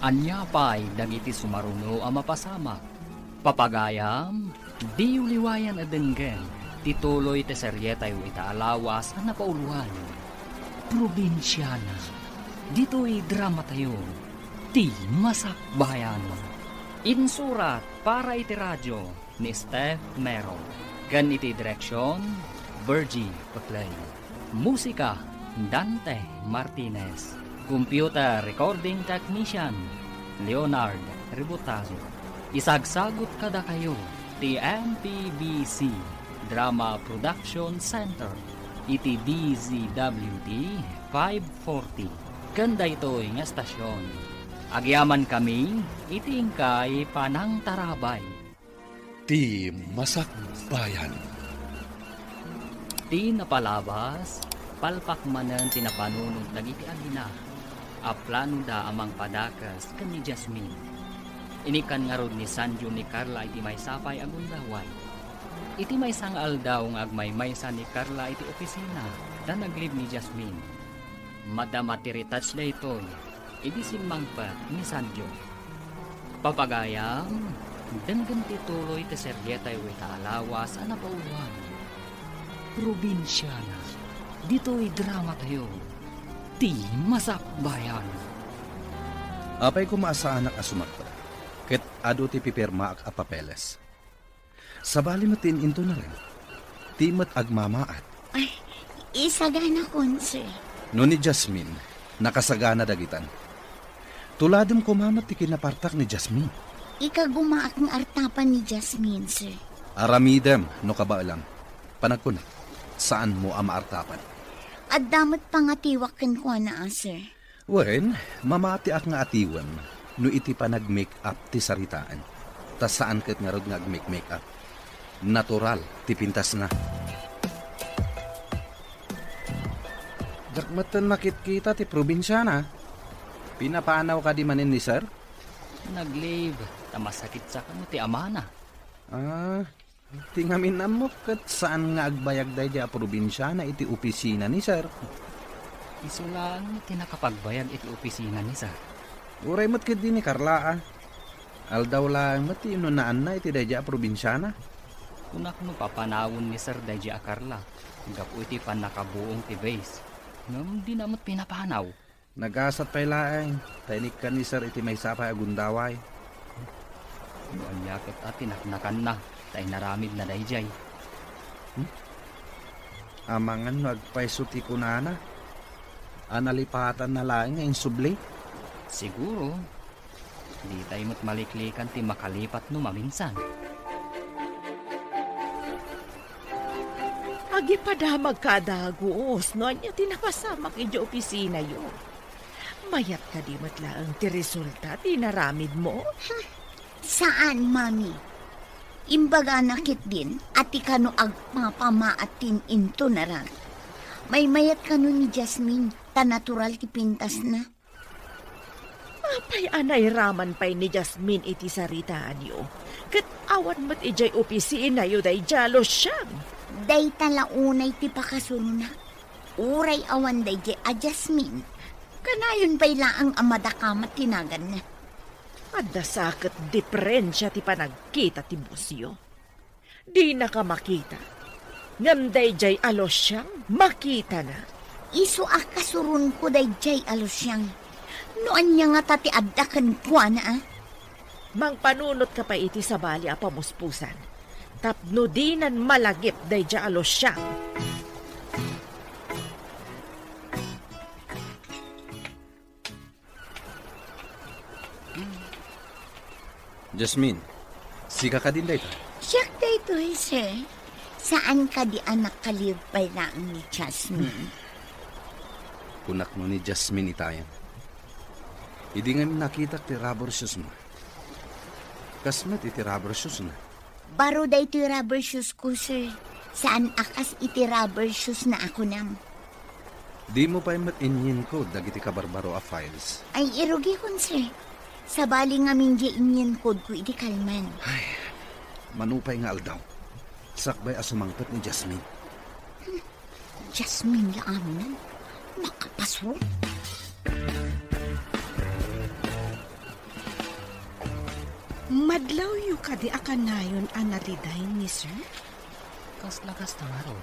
Anya pa'y dagiti sumaruno ang mapasamak. Papagayam, di uliwayan adenggen, tituloy te seryeta yu itaalawas ang napauluhan. Probinsyana, dito'y drama tayo, ti masakbayan. Insurat para iti radyo ni Steph Mero. Gan iti direksyon, Virgie Paclay. Musika, Dante Martinez. Computer Recording Technician, Leonard Ributazo. Isagsagot kada kayo, ti MPBC Drama Production Center, iti DZWT 540. Ganda ito'y nga estasyon. Agyaman kami, itingkay panang tarabay. Ti masakbayan. Ti napalabas, palpak manan tinapanunod dagiti agina. Aplano da amang padakas kan ni Jasmine. Inikan nga rod ni Sanjo ni Carla iti may sapay agundaway. Iti may sangal daw nga agmay-maysa ni Carla iti opisina da naglib ni Jasmine. Madama ti retouch na ito, iti simangpat ni Sanjo. Papagayam, denggan tituloy ti seryeta yu itaalawas ang napauluan. Probinsyana, dito'y drama tayo. Ti masakbayan. Apay ko maasaan na kasumakta. Ket ado ti pipirma ak apapeles. Sabali matin into na rin. Timat agmamaat. Ay, isagana kun, sir. No ni Jasmine, nakasagana dagitan. Tuladem ko mamat ti kinapartak ni Jasmine. Ikagumaak ng artapan ni Jasmine, sir. Aramidem, no kabaalam. Panagkunak, saan mo ang maartapan? At damat pangatiwakan ko na, sir. Wen, mamati ak nga atiwan, no iti pa nag-make up ti saritaan. Tas saan kat nga rod nga make up. Natural, tipintas na. Dakmatan makit kita ti probinsya na. Pinapanaw ka di manin ni sir? Nag-leave. Tamasakit sa kamo ti amana. Tingamin na mo kat saan nga agbayag day di a probinsya na iti opisina ni sir. Isulang tinakapagbayag iti opisina ni sir. Uray mo't kit din ni Carla Aldaw lang mati nunaan na iti day di a probinsya na. Kunak no papanawon ni Sir Daiji Akarla. Gapu iti panakabuong ti base. Ngam di namot pinapanaw. Nagasat pa'y laeng. Tainik ka ni sir iti may sapay agundaway. Nuanyakot at tinaknakan na. Tay naramid na dayjay. Amangan no agpaisot ikunana. Analipatan na laeng ngayon subli. Siguro. Di tayo mo't maliklikan ti makalipat no maminsan. Agi pa da magkadagos, no niya tinakasamak iti opisina yo. Mayat ka di matlaang ti resulta, tinaramid mo. Saan, mami? Imbaga nakit din, ati kano agpapamaatin into naran. May mayat kano ni Jasmine, ta natural ti pintas na. Apay anay raman pay ni Jasmine iti saritaan yo. Kat awan mat ijay opisina yo day jalo siyang. Day talaunay ti pakasununa. Uray awan day di a Jasmine. Kanayon pa'y laang amadakamat tinagan na. Adda sakit diferensya ti panagkita ti busyo. Di na ka makita. Ngam day jay alos siyang makita na. Isu akasurun ko day jay alosyang. Noan niya nga tati addakan ko na Mang panunot ka pa iti sa bali a pamuspusan. Tapno dinan malagip day jay alos siyang. Jasmine, sika ka din dayta. Siyak dayto sir. Saan ka di anak kalipay lang ni Jasmine? Kunak no ni Jasmine itayan. Idi nga nakita ti rubber shoes mo. Kasmet iti rubber shoes na. Baro dayto yung rubber shoes ko sir. Saan akas iti rubber shoes na ako nam? Di mo pa'y matinyin ko dagiti kabarbaro a files. Ay irugi kon sir. Sa bali nga minji inyan kod ko iti kalman. Manupay nga aldaw. Sakbay asumangpet ni Jasmine. Jasmine laanan. Makapasro. Madlaw yu kadi akanayon analiday ni sir? Kas-lakas tangaro.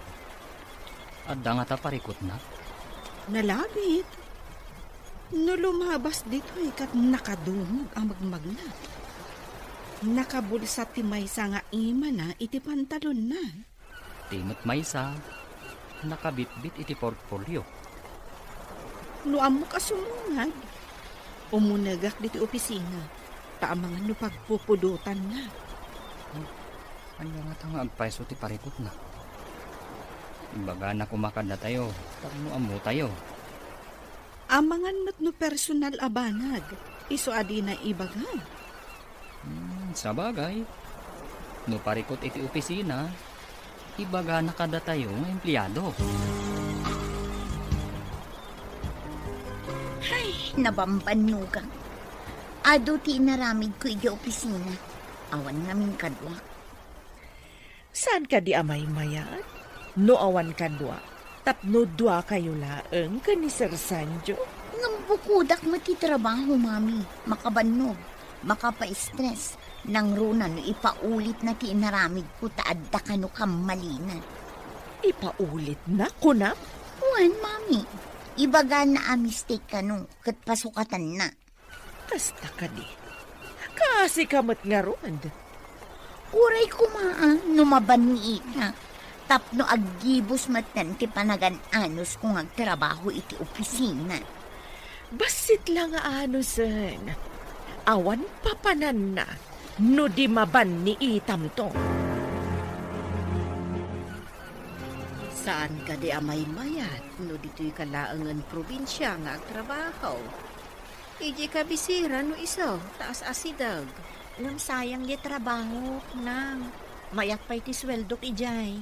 Adda nga ta parikot na. Nalabit. No lumabas dito kat nakadungog ang magmagna. Nakabulsa ti maysa nga ima na iti pantalon na. Timot maysa. Nakabitbit iti portfolio. No amo kasumungad. Umunagak dito opisina. Taamangan no pagpupudutan na. Anya nga tanga agpaiso ti parikot na. Imbaga na kumakad na tayo. Tapno amo tayo. Amangan no personal abanag. Iso adi na ibaga. Sa bagay. No parikot iti opisina, ibaga na kada tayo nga empleyado. Ay, nabambanugang. Ado ti naramid ko iti opisina. Awan namin kadwa. Saan ka di amay mayat? No awan kadwa. Tapno dua kayo laeng ka ni Sir Sanjo. Ngam bukudak matitrabaho, mami. Makabanog, makapa-stress. Nang runa no ipaulit na ti naramid ko taadda ka no kamalinan. Ipaulit na kunap? Wan, mami. Ibaga na a mistake ka no, kat pasukatan na. Kasta ka di. Kasi kamat nga ron. Uray kumaan, numaban ni ika. Tapno aggibos matan ti panagan anos kung agtrabaho iti opisina. Basit lang ano, sen. Awan papanan na. No di maban ni itam to. Saan ka di amay mayat? No dito'y kalaangan probinsya nga agtrabaho. Iji ka bisira no iso, taas asidag. Nang sayang di trabaho, nang. Mayat pa'y ti sweldo ki Jay.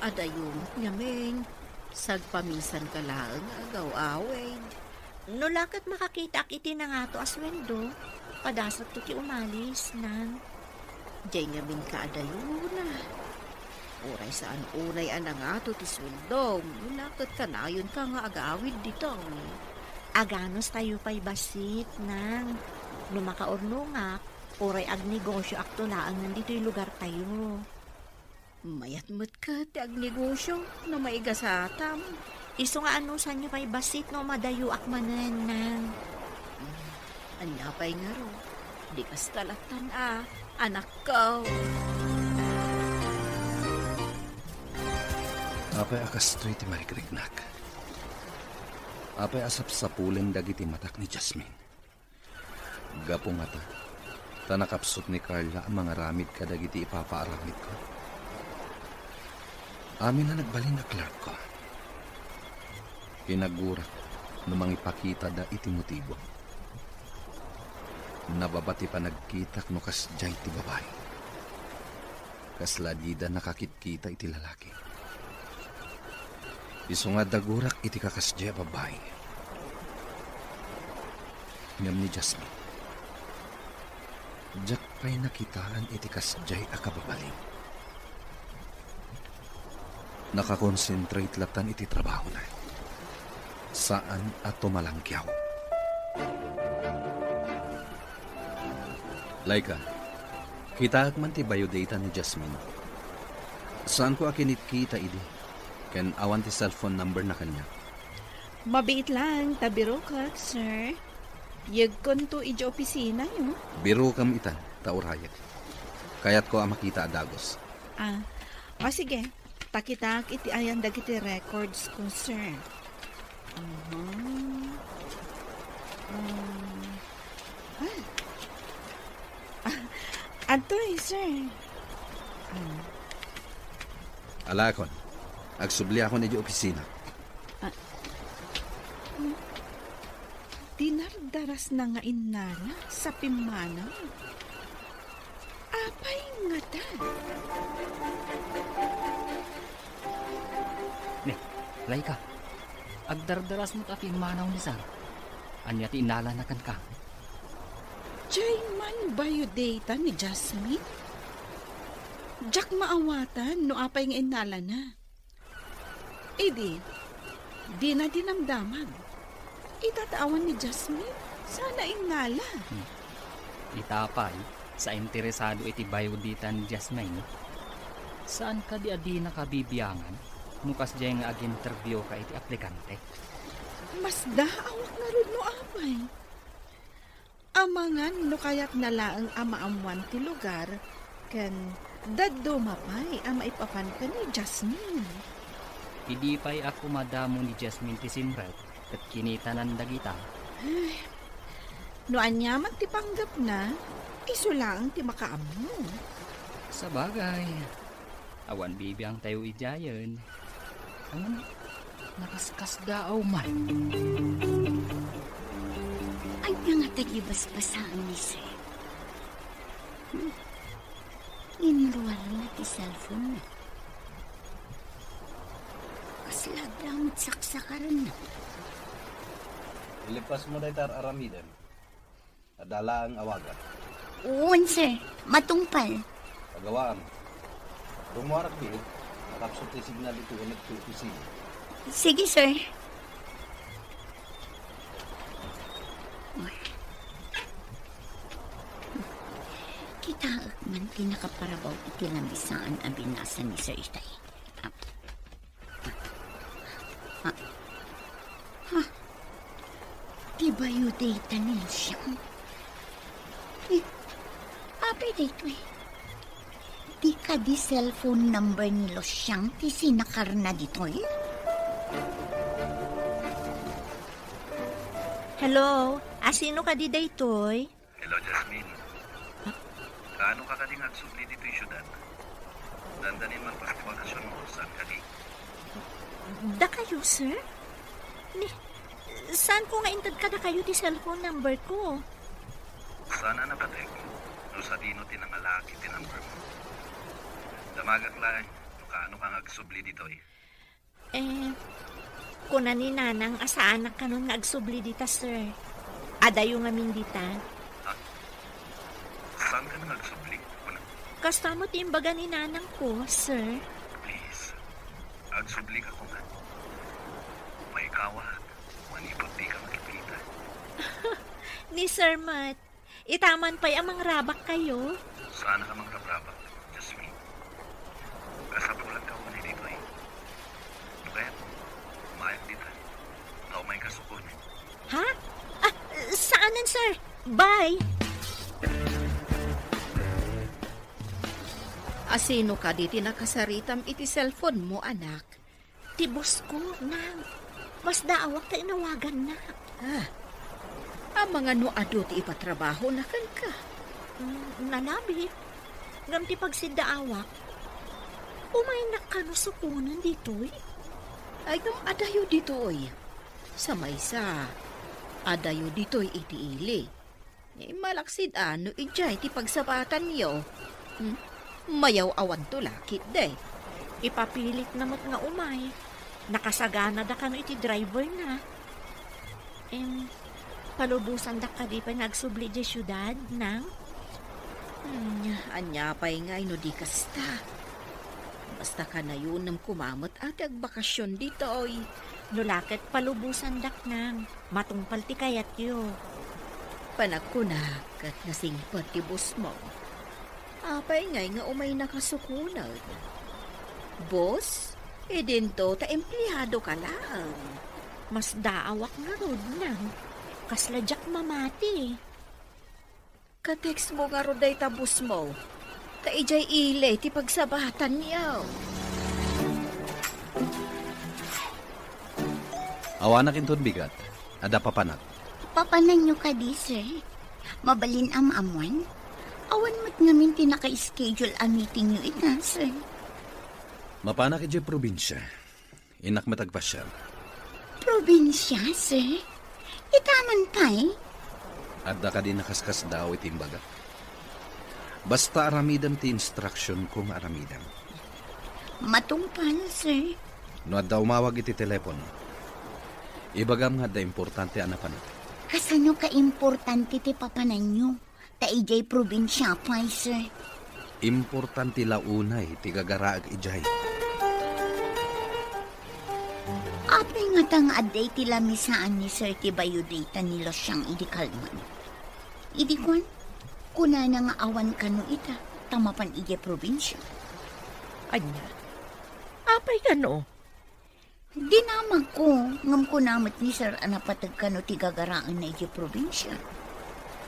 Adayon, nyaming. Sagpamisan ka lang, agaw-away. No lakat makakita ak iti na nga to asweldo, padasat to ti umalis, nang. Jay ngamin ka adayon na. Uray saan unay ana nga to ti sweldo. Lakad ka na, yun ka nga agawid dito. Aganos tayo pa'y basit, nang. No makaorno nga, oray ag negosyo ak tulaan nandito yung lugar tayo. Mayat mo't ka ti ag negosyo na maigasatam. Iso nga ano sa nyo pa'y basit no madayo ak manan, nang. Anya pa'y nga ro. Di kas talatan anak ko. Apay akas ti marikriknak. Apay asap sa pulen dagiti matak ni Jasmine. Gapo nga ta. Tanakapsot ni Carla ang mga ramid kadagiti ipapaaramid ko. Amin na nagbalin na Clark ko. Pinagura na mangipakita da iti motibo. Nababati pa nagkitak no kasjay ti babae. Kasladida nakakitkita iti lalaki. Iso nga dagurak iti kakasjay babae. Ngam ni Jasmine. Diyak pa'y nakitaan iti kasjay akababaling. Nakakonsentrate latan iti trabaho na. Saan at tumalangkyaw. Laika, kita man ti biodata ni Jasmine. Saan ko akinit-kita idi? Ken awan ti cellphone number na kanya. Mabiit lang, tabiro ka, sir. Yag kon to iji opisina yun. Biro kam itan, taurayag. Kayat ko ang makita adagos. Sige. Takitak iti ayan dagiti records ko, sir. Antoy, sir. Alakon, agsubli ako ni di opisina. Dinardaras na nga inala sa pimana. Apay nga ta. Laika, agdardaras mo tapi manaw ni Sar. Anya ti inala na kan ka. Jay man biodata ni Jasmine. Jack maawatan no apay nga inala na. Di na dinamdaman. Itatawan ni Jasmine. Sana inala. Itapay, sa interesado iti biodata ni Jasmine. Saan ka di adi nakabibiyangan? Nukas dya nga ag-interview ka iti aplikante. Mas daawak na rin no apay. Amangan no kayat nalaang amaamuan ti lugar kan daddo mapay ang maipapan ka ni Jasmine. Idi pa'y ako madamo ni Jasmine ti simret kat kinita ng dagita. No anyaman ti panggap na, iso lang ti makaamu. Sa bagay, awan bibiyang tayo ijayan. Ang nakaskas daaw man. Ay nga tagibas-basaan ni Sir. Inruwal na ti cellphone na. Kaslagram at saksakaran na. Ilipas mo na itar aramiden. Adala ang awagan. Uwan, Sir. Matungpal. Pagawaan. Tumuwarak din. Nakapsot ti signal ito ulit ti opisina. Sige, Sir. Kita man tinakaparabaw iti lambisaan ang binasa ni Sir Itay. Diba yung data nila siyang? Apay dito eh. Di ka di cellphone number ni Losyang ti sinakar na dito eh. Hello, asino ka di daytoy? Hello, Jasmine. Kaano ka kaling agsubli dito yung syudad? Dandanin man pa bakasyon mo, saan ka di? Da kayo, sir? Saan ko nga intad ka da kayo ti cellphone number ko? Sana napatek. No sa di tinangalaki, tinamber mo. Damagak lang, kaano kang agsubli dito eh. Kuna ni nanang asaan ka nun nga agsubli dita, sir. Adayo nga min dita. Saan ka nang agsubli? Wala. Kasta mo timbaga ni nanang ko, sir. Please, agsubli ka ko nga. May kawat, manipot di ka makikita. Ni Sir Matt, itaman pa'y amang rabak kayo. Sana ka magkabrabak, Jasmine. Kasabulan ka muna dito eh. Ano kaya? Umayag dito. Tao may kasukon. Ha? Saanan, sir? Bye! Asino ka di tinakasaritam iti cellphone mo, anak? Tibos ko, nang. Mas daawak ta inawagan na. Ang mga nuado ti ipatrabaho na kan ka. Nanabi. Ngam ti pagsidaawak. Umay na kanusukunan dito'y. Ay ngam adayo ditoy. Sa maysa, adayo ditoy iti ili. Malaksid ano ijay ti pagsabatan niyo. Mayaw awan to lakit day. Ipapilit namot nga umay. Nakasagana da kano iti driver na. Palubusan da ka di pa nagsubli di syudad, nang? Anya pa'y nga ino di kasta. Basta ka na yun ng kumamot at agbakasyon dito oy. Nulaket palubusan dak nang. Matungpal ti kayat yo. Panagkunak at nasingpad ti bus mo. Apay nga umay nakasukunag. Boss, dinto ta empleyado ka lang. Mas daawak nga rod nang. Kasladyak mamati. Ka-text mo nga roday ta bus mo. Ta ijay ile ti pagsabatan niyaw. Awanak inton bigat. Ada papanak. Papanan nyo ka di, sir. Mabalin am-amuan. Awan mo't ngamin tinaka-schedule a meeting nyo ina, sir. Mapanak iti probinsya. Inak matagpasyal. Probinsya, sir? Itaman pa'y? Adda ka din nakaskas daw itimbaga. Basta aramidam ti instruction kung aramidam. Matungpal, sir. No adda umawag iti telepono. Ibagam nga da importante anapan. Kasano ka-importante ti papanan nyo? Ta ijay probinsya pa'y, sir. Importante launay ti gagaraag ijay. Apay nga tang aday ti lamisaan ni Sir ti bayodata nilo siyang idikalman. Idikwan, kuna na nga awan kano ita, tamapan ije probinsya. Anya, apay ka no? Dinamag ko, ngam ko namat ni Sir anapatag kano ti gagaraan na ije probinsya.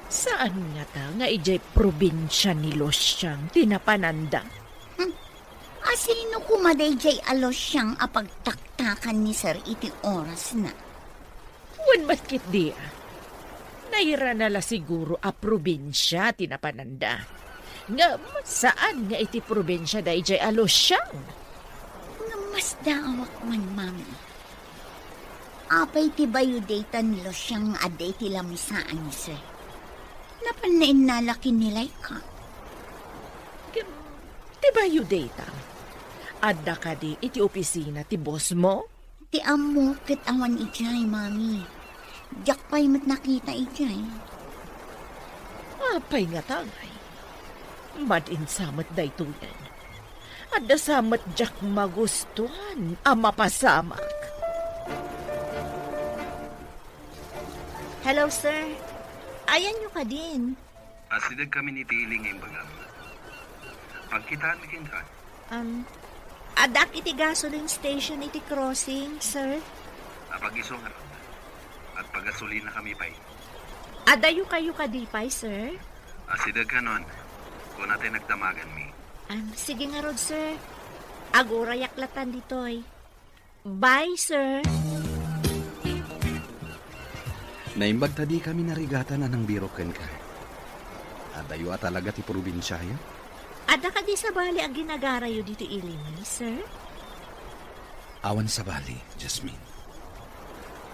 Saan nga ta nga ijay probinsya ni Losyang tinapananda? Asino kumaday jay alos siyang apagtaktakan ni Sir iti oras na. Wan batkit dia. Naira na la siguro a probinsya tinapananda. Nga saan nga iti probinsya da ijay a Losyang? Nga mas daawak man, mami. Apay ti bayodata nilo siyang aday ti lamisaan ni Sir. Napanain nalaki nilay ka. Diba yu data? Adda ka di iti opisina ti boss mo? Ti amo ket awan ijay, mami. Diyak pa'y mat nakita ijay. Apay nga tangay. Madin samat daytoyan. Adda samat jak magustuhan ang mapasamak. Hello, sir. Ayan nyo ka din. Asidag kami ni Tiling ngayong bagang. Pagkitaan mo kintan. Adak iti gasoline station iti crossing, sir. Napag-iso nga ron. At pagasolina kami pa'y. Adayo kayo kadipay, sir. Asidag ka nun. Kung natin nagdamagan mi. Sige nga rod, sir. Agora yaklatan ditoy. Bye, sir. Naimbag tadi kami narigatan na ng biroken ka. Adayo talaga ti probinsya yun. Ada ka di sa bali ang ginagarayo dito ilimi, sir? Awan sa bali, Jasmine.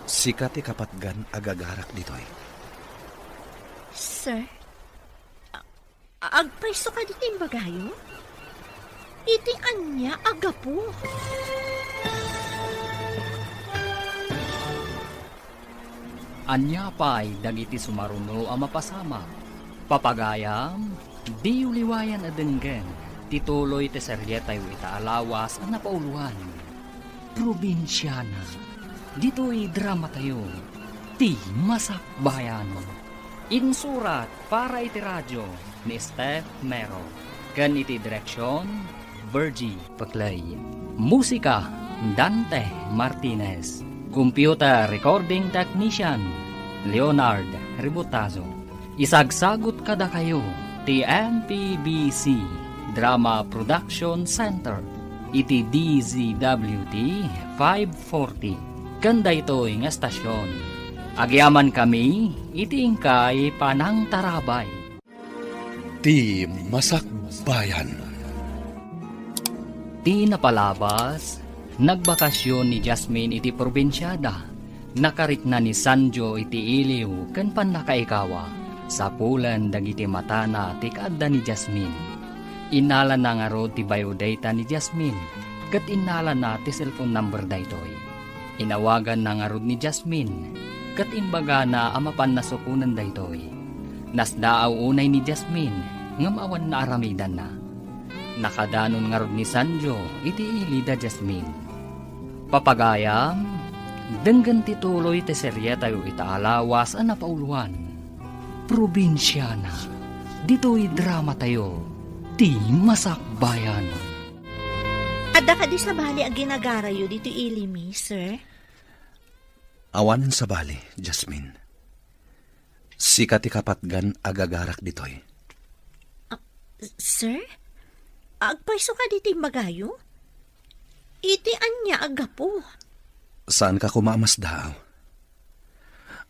Sikat ti kapatgan agagarak ditoy. Sir? Agpaiso ka dito yung bagayo? Iti anya agapo. Anya pa'y dagiti sumaruno ang mapasama. Papagayam, di uliwayan adenggen, tituloy te seryetay itaalawas ang napauluan. Probinsyana, dito'y drama tayo, ti masakbayan. Insurat para iti radyo ni Steph Mero. Kan iti direksyon, Virgie Paclay. Musika, Dante Martinez. Computer Recording Technician, Leonard Ributazo. Isagsagot kada kayo, TNPBC Drama Production Center, iti DZWT 540. Kanda ito'y nga estasyon. Agyaman kami, iti ingkay panang tarabay. Ti Masakbayan. Di napalabas, nagbakasyon ni Jasmine iti probinsyada. Nakarit na ni Sanjo iti iliw ken panakaikawa. Sa pulan dagiti matana ti kaadda ni Jasmine. Inala na nga rod ti biodata ni Jasmine. Kat inala na ti cellphone number daytoy. Inawagan na nga rod ni Jasmine. Kat imbaga na amapan na sukunan daytoy. Nasdaaw unay ni Jasmine ngam awan na aramidan na. Nakadanon nga rod ni Sanjo iti ili da Jasmine. Papagayam, denggan tituloy te serye tayo itaalawas ang napauluan. Probinsyana, dito'y drama tayo, ti masakbayan. Adda ka di sa bali ang ginagarayo dito ilimi, sir? Awanan sa bali, Jasmine. Sika ti kapatgan agagarak ditoy. Sir? Agpaiso ka dito yung bagayo? Iti anya agapo. Saan ka kumamas daw?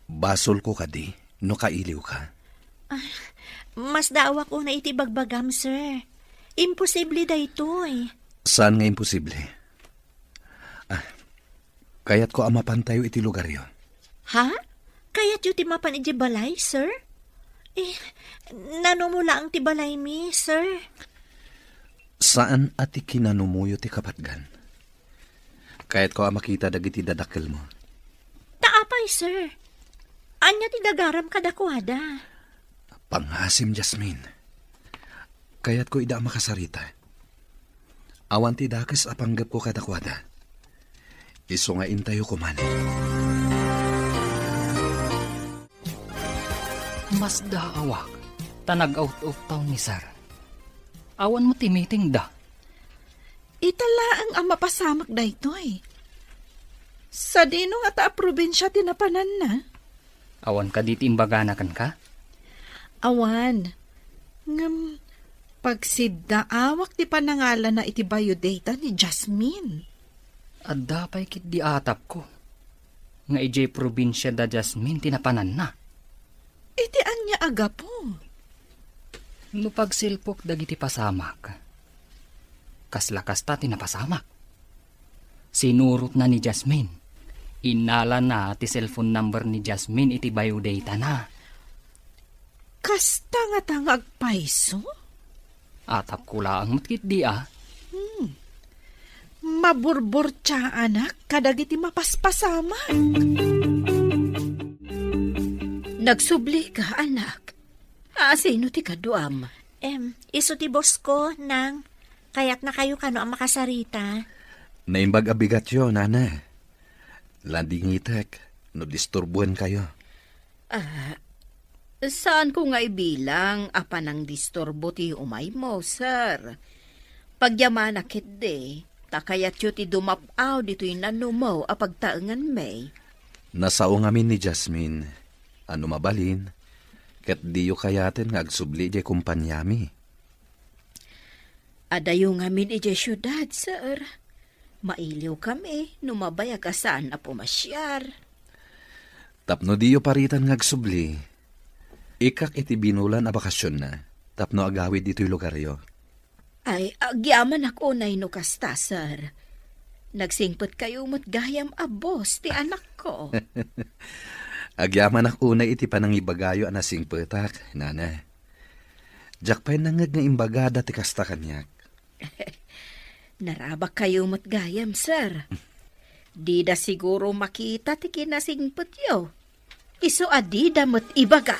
Basol ko kadi, no kailiw ka. Mas dawa ko na iti bagbagam, sir. Imposible da ito eh. Saan nga imposible? Kaya't ko amapantayo iti lugar yon. Ha? Kaya't yung timapan iti balay, sir? Nanumula ang tibalay mi, sir. Saan ati kinanumuyo ti kapatgan? Kaya't ko makita dagiti dadakkel mo. Taapay, sir. Anya ti dagaram kadakwada. Pangasim, Jasmine. Kaya't ko ida makasarita. Awan ti dakes apanggap ko kadakwada. Iso nga intayo ko man. Mas daawak, tanag out of town ni sir. Awan mo ti meeting da. Itala ang mapasamak da ito eh. Sa dinong at probinsya tinapanan na. Awan ka diti imbaganakan ka? Awan. Ngam, pagsiddaawak ti panangalan na iti biodata ni Jasmine. At dapay kit di atap ko. Nga ijay probinsya da Jasmine tinapanan na. Iti anya aga po. No pagsilpok dagiti pasamak. Kaslakas ta tinapasamak. Sinurot na ni Jasmine. Inala na ti cellphone number ni Jasmine iti biodata na. Kasta nga tangag paiso? Atap ko lang matkit di ah. Maburbor tsa anak, kadagiti mapaspasamak. Nagsubli ka anak. Sino ti kaduam? Iso ti boss ko nang kaya't na kayo kano ang makasarita. Naimbag abigat yo, nana. Landingitek, no disturbuan kayo. Saan ko nga ibilang apanang disturbo ti umay mo, sir? Pagyamana kit de, takayat yu ti dumapaw dito'y nanumaw apagtaengan may. Nasao ngamin ni Jasmine. Ano mabalin? Ket di yu kayaten nga agsubli di kumpanyami. Adayo ngamin ije syudad, sir. Mailiw kami, numabaya ka saan na pumasyar. Tapno di yu paritan nga agsubli. Ikak iti binulan a bakasyon na. Tapno agawid dito'y lugar yo. Ay, agyaman ako na inukasta, sir. Nagsingpot kayo mo't gayam abos ti anak ko. Agyaman ak unay iti panangibagayo anasing petak, nana. Jakpay nangag nga imbagada ti kasta kanyak. Naraba kayo matgayam, sir. Di da siguro makita ti kinasingpot yo. Iso adi da mat ibaga.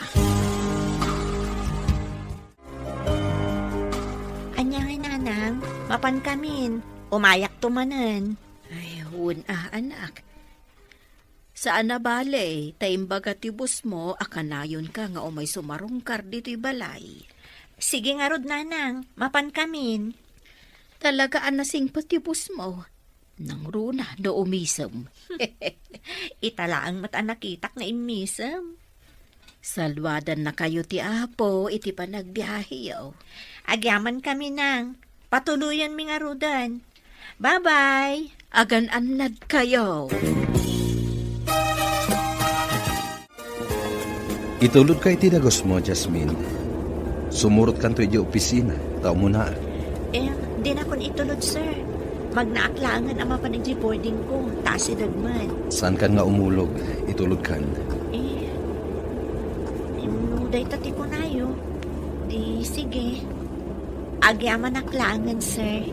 Anya nga nanang, mapan kamin. Umayak tumanan. Ay, anak. Saan na bale, taimbaga ti bus mo, akanayon ka nga umay sumarungkar dito'y balay. Sige nga rod nanang, mapan kamin. Talagaan nasing patibus mo. Nang runa do umisam. Italaang mata nakitak na imisam. Salwadan na kayo ti Apo, iti panagbiyahiyaw. Agyaman kami nang. Patuluyan mi nga rudan. Bye-bye! Agan-anad kayo. Itulod ka iti dagos mo, Jasmine. Sumurot kan to iti opisina. Tao mo na. Di na kon itulod, sir. Magnaaklangan ang mapanigji boarding ko. Taas idagman. Saan kan nga umulog? Itulod kan. Inuday tati ko nayo. Di, sige. Agyaman aklangan, sir.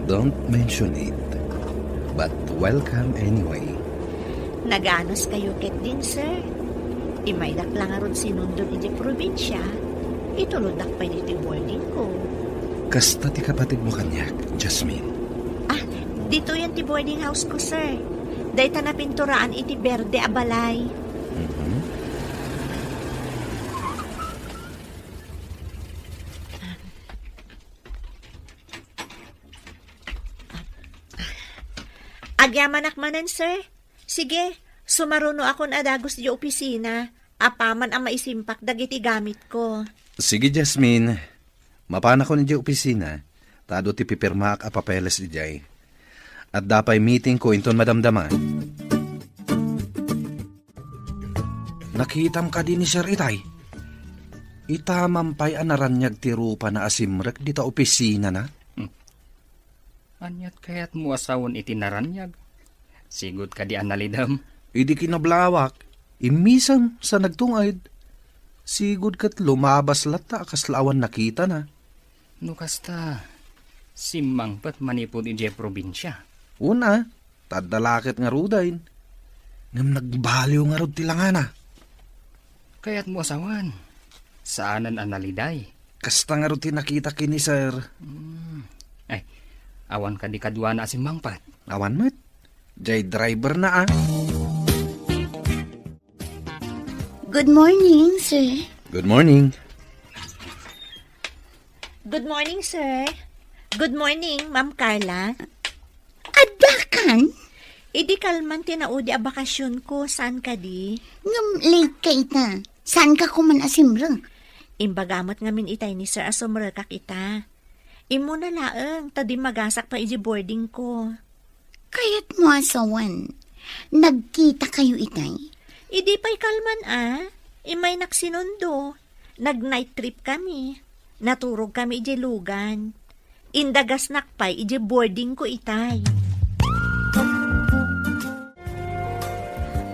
Don't mention it. But welcome anyway. Naganos kayo ket din, sir. Imaydak lang aron sinundon iti probinsya. Ituludak pa iti boarding ko. Kasta ti kapatid mo kanyak, Jasmine. Dito yan ti boarding house ko, sir. Dayta na pinturaan iti berde a balay. Agyaman akmanan, sir. Sige, sumaruno akon adagos di opisina. Apaman ang maisimpak dagiti gamit ko. Sige, Jasmine. Mapana ko ni opisina. Tado ti pipirma ak papeles ijay. At dapay meeting ko inton madamdaman. Nakitam ka din ni Sir Itay. Itamampay anaranyag ti rupa na asimrek dita opisina na. Anyat kaya't mo asawon iti naranyag. Sigod ka di analidam. Idi kinablawak. Imisam sa nagtungayd. Sigod kat lumabas lata kaslawan nakita na. No kasta, simang pat manipod iti probinsya. Una, tadalakit nga rudayn. Ngam nagbaliw nga rod tilangana. Kaya't mo asawan. Saanan analiday? Kasta nga rod tinakita kini sir. Ay, awan ka di kadwa na simang pat. Awan met. Jay driver na ah. Good morning, sir. Good morning. Good morning, sir. Good morning, Ma'am Carla. Adakan? Idi kalman tinaudi a bakasyon ko. Saan ka di? Ngam late ka ita. Saan ka kuman asimrang? Imbagamat ngamin itay ni Sir asumrel ka kita. Imo na laeng, tadi magasak pa iji boarding ko. Kaya't mo asawan. Nagkita kayo itay? Idi pa'y kalman Imay naksinundo. Nag-night trip kami. Naturog kami iji lugan. Indagas nakpay iji boarding ko itay.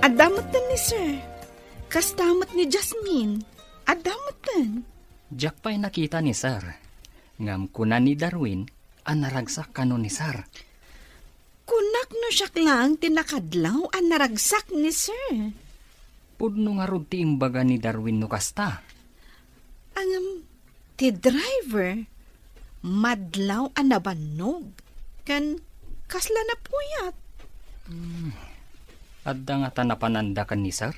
Adamutan ni sir. Kastamat ni Jasmine. Adamutan. Jack pa'y nakita ni Sir. Ngam kunan ni Darwin, anaragsak kano ni Sir. Kunak no siya lang tinakadlaw ang naragsak ni sir. Pudno nga rod ti imbaga ni Darwin no kasta. Ti driver, madlaw ang nabanog. Kan kasla na puyat. Adda nga tanapananda kan ni Sir.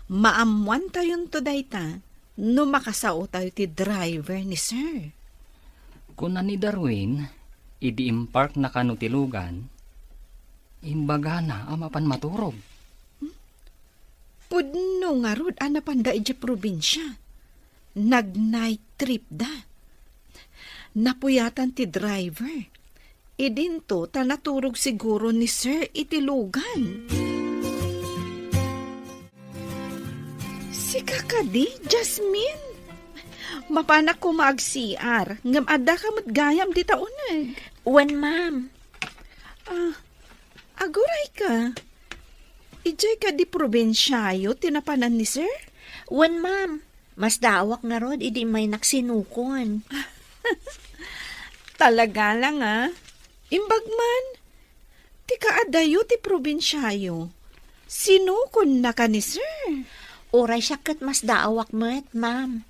Maamuan tayon to dayta. No makasao tayo ti driver ni sir. Kunan ni Darwin, idi impark na kano tilugan, imbaga na amapan maturog. Pudno nga rod anapan da iji probinsya. Nag-night trip da. Napuyatan ti driver. Idinto ta naturog siguro ni sir itilugan. Si kakadi, Jasmine. Mapanak ko maag-CR. Ngam adda ka matgayam di taunag. Wen, ma'am. Aguray ka. Ijay ka di probinsyayo tinapanan ni sir? Wen, ma'am. Mas daawak nga rod, idi may naksinukon. Talaga lang Imbagman, ti kaadayo ti probinsyayo. Sinukon na ka ni sir. Oray siya kat mas daawak met, ma'am.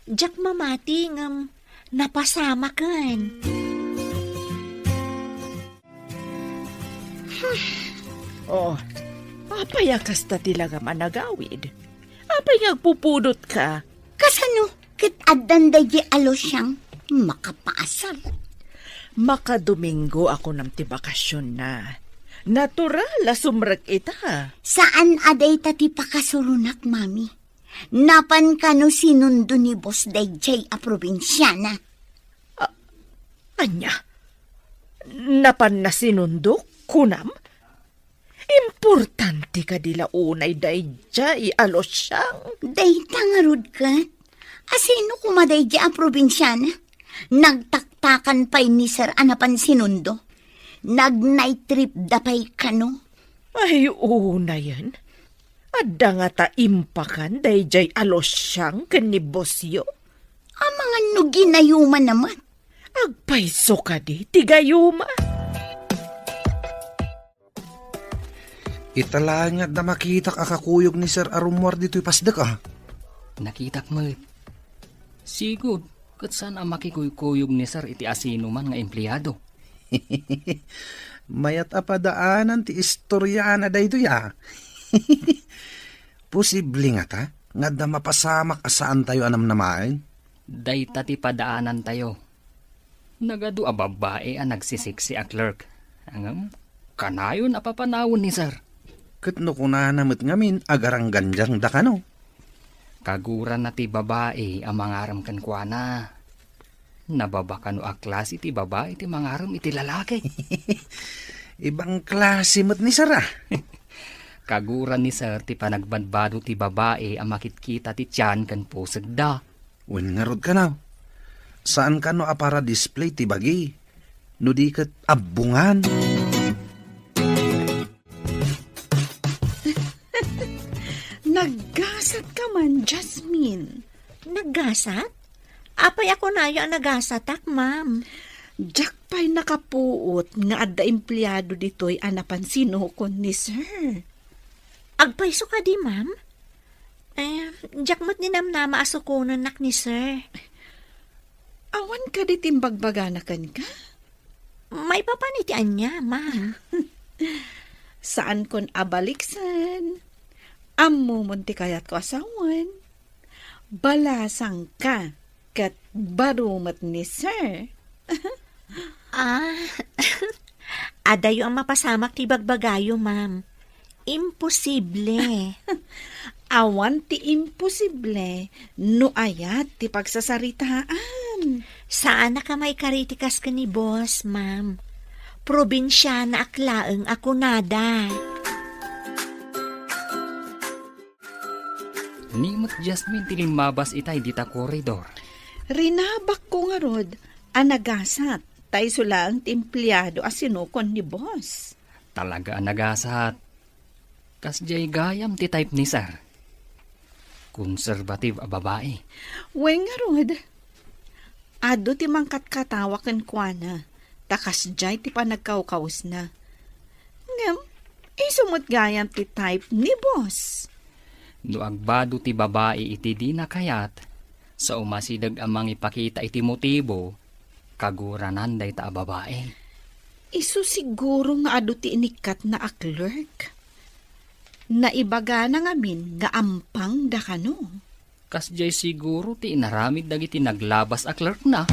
Diyak mamati ngam napasama kan. Oh, apay kasta tilaga managawid. Apay pupudot ka. Kasano, kit addan dahi alos siyang makapaasal. Makadomingo ako ng tibakasyon na. Natural, sumrek ita. Saan aday tati pakasulunak, mami? Napan kano sinundo ni Boss Dayjay a probinsyana? Anya? Napan na sinundok, kunam? Importante ka dila unay dayjay alos siyang. Day tangarod ka? Asino kumadayjay a probinsyana? Nagtaktakan pa'y ni Sir anapan sinundo? Nag-night trip dapay kano? Ay, una yan. Adda nga ta impakan dayjay alos siyang kanibosyo. Ang mga nuginayuman naman. Agpaiso ka di, tigayuma. Italangat na makita kakakuyog ni Sir Arumwar dito'y pasdak Nakitak mo. Sigod, kat saan ang makikuyukuyog ni sir iti asino man nga empleyado. Mayat apadaanan ti istoryana da ito Posible nga ta, nga da mapasamak asaan tayo anam namain. Day tati padaanan tayo. Nagadu a babae ang nagsisiksi a clerk. Angam, kanayon apapanawon ni sir. Kat no kunanamit ngamin agarang ganjang da kano. Kaguran na ti babae ang mangaram kan kuana. Nababakano a klase ti babae ti mangaram iti lalaki. Ibang klase mo't ni Sara. Kaguran ni sir ti panagbadbado ti babae ang makitkita ti tiyan kan pusag da. Wen nga rod ka na. Saan ka no para display ti bagi? No di kat abungan. Naggasat ka man, Jasmine. Naggasat? Apay ako na yung nagasatak, ma'am. Jack pa'y nakapuot nga adda empleyado dito'y anapan sinukon ni sir. Agpaiso ka di, ma'am? Diyak mo't ninamnama asukunan nak ni sir. Awan ka di timbagbaganakan ka? May papanitian niya, ma'am. Saan kon abaliksan? Ammo munti kayat ko asawan. Balasang ka kat barumat ni sir. Adayo ang mapasamak ti bagbagayo, ma'am. Imposible. Awan ti imposible no ayat ti pagsasaritaan. Saan na ka may karitikas ka ni boss, ma'am? Probinsyana aklaeng ako nada. Nimot Jasmine tilimabas itay dita koridor. Rinabak ko nga rod, anagasat, tay sulang ti empleyado as sinukon ni boss. Talaga ang nagasat. Kasjay gayam ti type ni sir. Conservative a babae. Wen nga rod, ado ti mangkat-katawakan kwa na, takas jay ti panagkaukaus na. Ngam, isumot gayam ti type ni boss. No agbado ti babae iti di na kayat, sa umasidag amang ipakita iti motibo, kaguranan day ta a babae. Isu siguro nga ado ti inikat na a clerk. Naibaga na ngamin nga ampang da kano. Kasjay siguro ti inaramid dagiti naglabas a clerk na.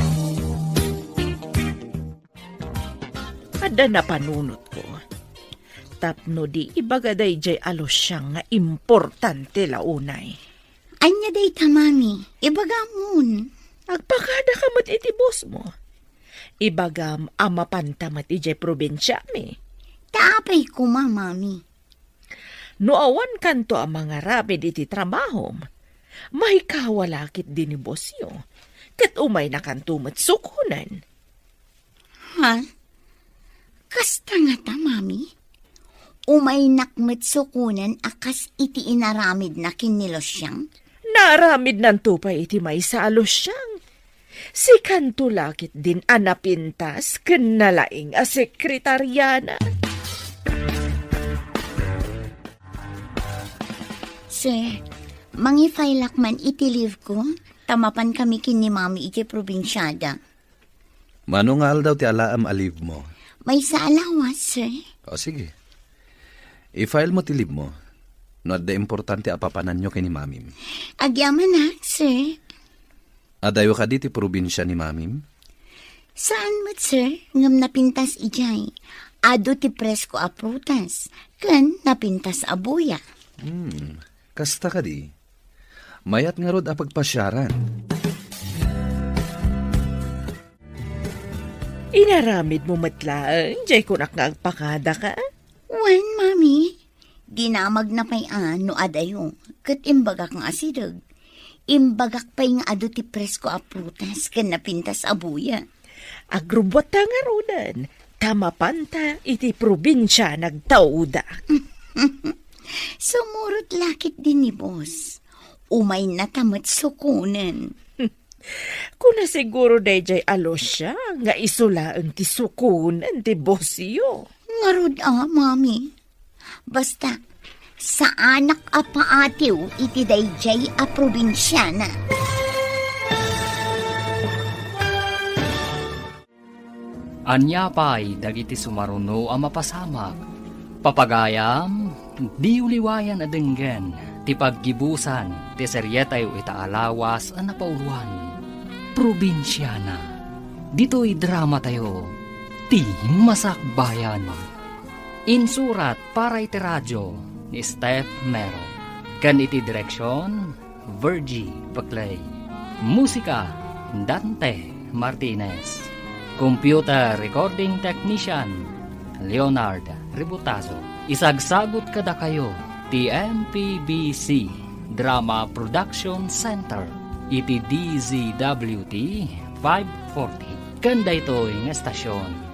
Ada na panunot ko. Tapno di ibagaday jay alos siyang nga importante launay. Anya day ta, mami. Ibagamon. Agpakada ka mat iti boss mo. Ibagam amapantamat ijay probinsya mi. Taapay ko, mami. No awan kanto ang mga rapid iti trabahom, may kawalakit din ni boss yo. Kat umay na kanto mat sukunan. Ha? Kasta nga ta, mami? Umay nakmet sukunan akas iti inaramid na kinilos siyang? Naaramid ng tupay iti may sa alosyang. Si Kantulakit din anapintas ken nalaing a sekretaryana. Sir, mangifailak man iti leave ko, tamapan kami kini mami iti probinsyada. Mano nga daw ti alaam aliv mo? May sa alawas, sir. O sige. I-file mo ti leave mo. No adda importante apapanan nyo kay ni mamim. Agyaman na, sir. Adayo ka di ti probinsya ni mamim? Saan mat, sir? Ngam napintas ijay. Ado ti presko a prutas. Ken napintas a buya. Kasta ka di. Mayat nga rod a pagpasyaran. Inaramid mo matlaan, jay kunak nga agpakada ka. Wen, mami. Dinamag na pay no adayo. Kat imbagak nga asidog. Imbagak pay nga ado ti presko a prutas. Ken napintas a buya. Agrubot ta nga rodan. Tamapanta iti probinsya nagtauda. Sumurot lakit din ni boss. Umay na tamat sukunan. Kuna siguro dayjay alosya nga isula ang ti sukunan ti bosyo. Ngarod mami. Basta, sa anak a paatiw iti dayjay a probinsyana. Anya pa'y dagiti sumaruno ang mapasamak. Papagayam, di uliwayan adenggen, ti paggibusan, ti seryetay o itaalawas ang napauluan. Probinsyana, dito'y drama tayo, ti masakbayan. Insurat para iti radyo ni Steph Mero. Kan iti direksyon, Virgie Baclay. Musika, Dante Martinez. Computer Recording Technician, Leonard Ributazo. Isagsagot kada kayo, TMPBC Drama Production Center, iti DZWT 540. Kanda ito'y ng estasyon.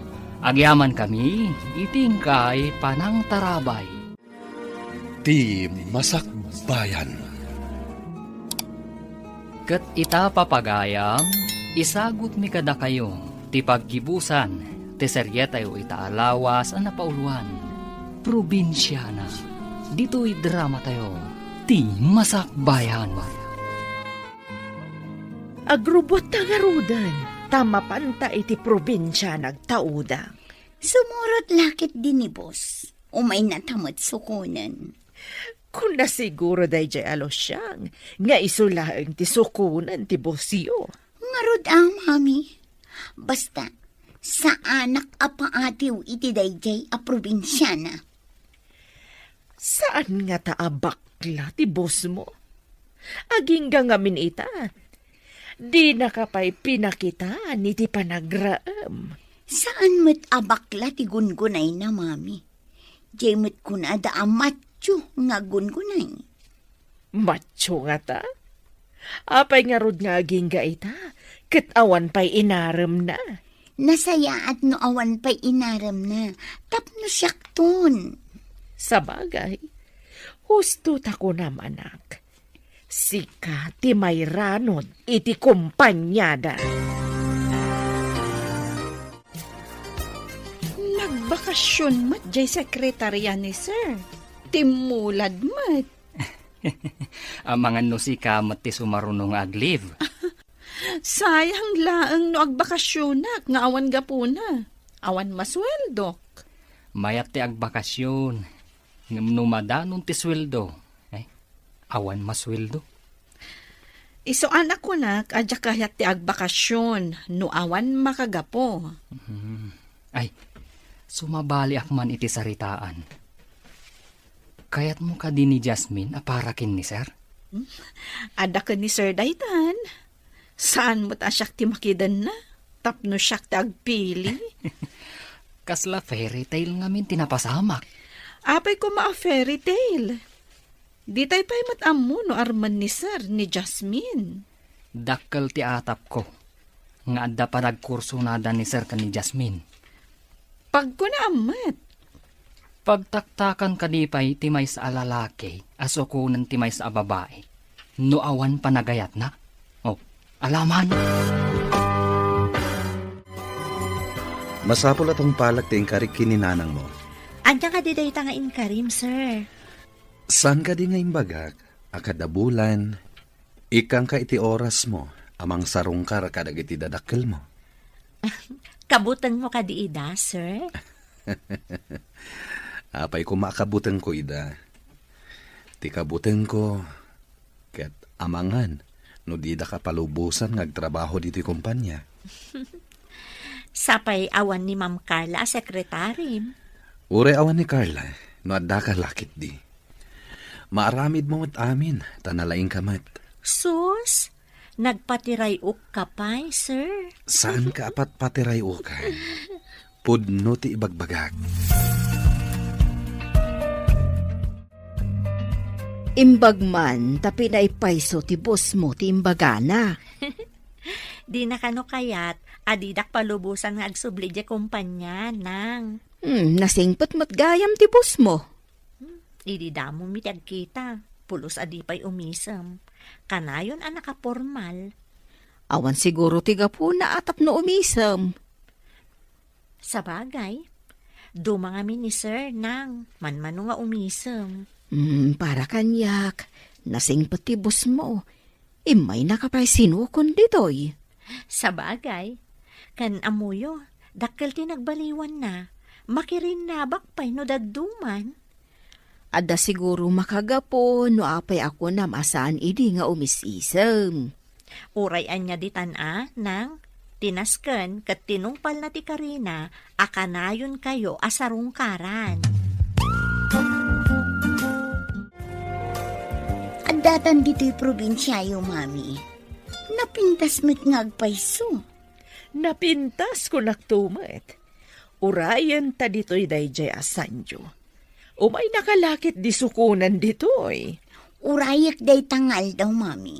Agyaman kami, itingkay panang tarabay. Ti Masakbayan. Kat ita papagayam, isagot mi kada kayo, ti paggibusan, ti seryetay o itaalawas ang napauluan. Probinsyana, dito'y drama tayo, ti masakbayan. Agrubot ta nga rodan. Tamapanta iti probinsya nagtauda. Sumurot lakit din ni boss. Umay na tamat sukunan. Kung nasiguro dayjay alosyang, nga isulaang ti sukunan ti bosyo. Ngarod mami. Basta, sa anak a paatiw iti dayjay a probinsyana. Saan nga taabakla ti boss mo? Aging gangamin ita. Di nakapay pinakita ni ti panagraam. Saan mo't abakla ti gungunay na, mami? Jay mo't kunada amatyo nga gungunay. Macho nga ta? Apay nga rod nga aging ga ita, ket awan pa'y inaram na. Nasaya at no awan pa'y inaram na, tapno siyak ton. Sa bagay, husto ta ko naman anak. Sika ti may ranod iti kumpanyada. Nagbakasyon mat jay sekretarya ni sir. Timulad mat. Ang mga nusika mati sumarunong agliv. Sayang laang no agbakasyonak nga awan gapuna. Awan masweldok. Mayat ti agbakasyon, ngam numadanon ti sweldo. Awan masweldo. Iso anak ko nak, adya kahit ti agbakasyon, no awan makagapo. Ay, sumabali akman iti saritaan. Kayat mo ka din ni Jasmine aparakin ni sir? Ada ka ni Sir Daytan. Saan mo ta siyak ti makidan na? Tapno siyak ti agpili. Kasla fairy tale ngamin tinapasamak. Apay ko maa fairy tale. Di tayo pa'y matamo no arman ni Sir ni Jasmine. Dakkel ti atap ko. Nga adda pa nagkurso nada ni sir ka ni Jasmine. Pag ko na amat. Pagtaktakan ka di pa'y timay sa alalaki, aso ko ng timay sa babae. No awan panagayat na. Oh, alaman. Masapol atong palag ting karik kininanang mo. Anya ka di dayta nga inkarim, sir. Saan ka di nga imbagak, akada bulan, ikang ka iti oras mo, amang sarungkar kadag iti dadakkel mo. Kabutan mo ka di ida, sir. Apay ko makabutan ko, ida. Ti kabutan ko, ket amangan, no di da ka palubusan ngagtrabaho dito kumpanya. Sapay awan ni Ma'am Carla a sekretary. Ure awan ni Carla, no adda ka lakit di. Maaramid mo at amin, tanalaing kamat. Sus, nagpatiray ka pa'y, sir. Saan ka apat patiray ukan? Pudno ti ibagbagag. Imbagman, tapi na ipaiso ti boss mo ti imbagana. Di na kano kayat, adidak palubusan nga agsubli di kumpanya, nang. Nasingpot mo't gayam ti boss mo. Idi damo mitag kita, pulos adipay umisam. Kanayon ang nakapormal. Awan siguro ti gapuna atap no umisam. Sa bagay, dumangami ni sir, nang manmano nga umisam. Para kanyak, nasingpot ti boss mo. Imay nakapay sinukon ditoy. Sa bagay, kan amuyo, dakkel ti nagbaliwan na, makirin nabak pa'y no dadduman. Ada siguro makagapo no apay ako na masaan idi nga umisisem. Urayan niya di tana, nang tinasken kat tinungpal na ti Karina, akanayon kayo asarungkaran. At datan dito'y probinsyayo, mami. Napintas mo't ngagpaiso. Napintas ko naktumet. Urayan ta dito'y dayjay asanjo. Umay nakalakit di sukunan dito'y. Urayak day tangal daw, mami.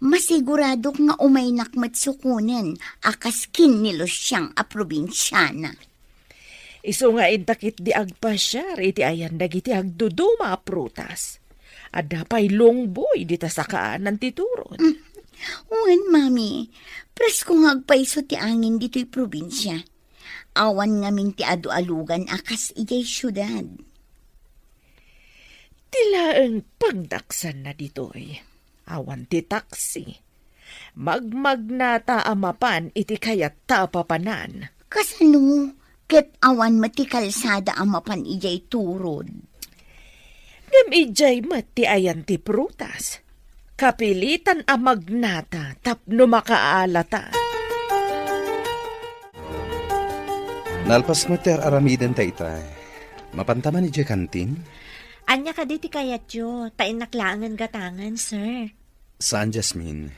Masigurado nga umay nakmat sukunan, akas kinilos siyang a probinsyana. Iso nga intakit di agpasyar, iti ayan dagiti agduduma a prutas. Adda pa'y longboy dita sa kaanan ti turod. Uwan, mami. Presko ngagpaiso ti angin dito'y probinsya. Awan ngamin ti adu-alugan akas ijay syudad. Tilaeng pagdaksan na dito'y. Awan ti taksi. Magmagnata amapan iti kayat tapapanan. Kasano, ket awan mati kalsada amapan ijay turod. Ngam ijay mati ayan ti prutas. Kapilitan a magnata tapno makaalata. Nalpas mo ter aramiden ta itay. Mapantaman ni kantin? Anya ka di ti kayat yo, tain naklangan gatangan, sir. Saan, Jasmine?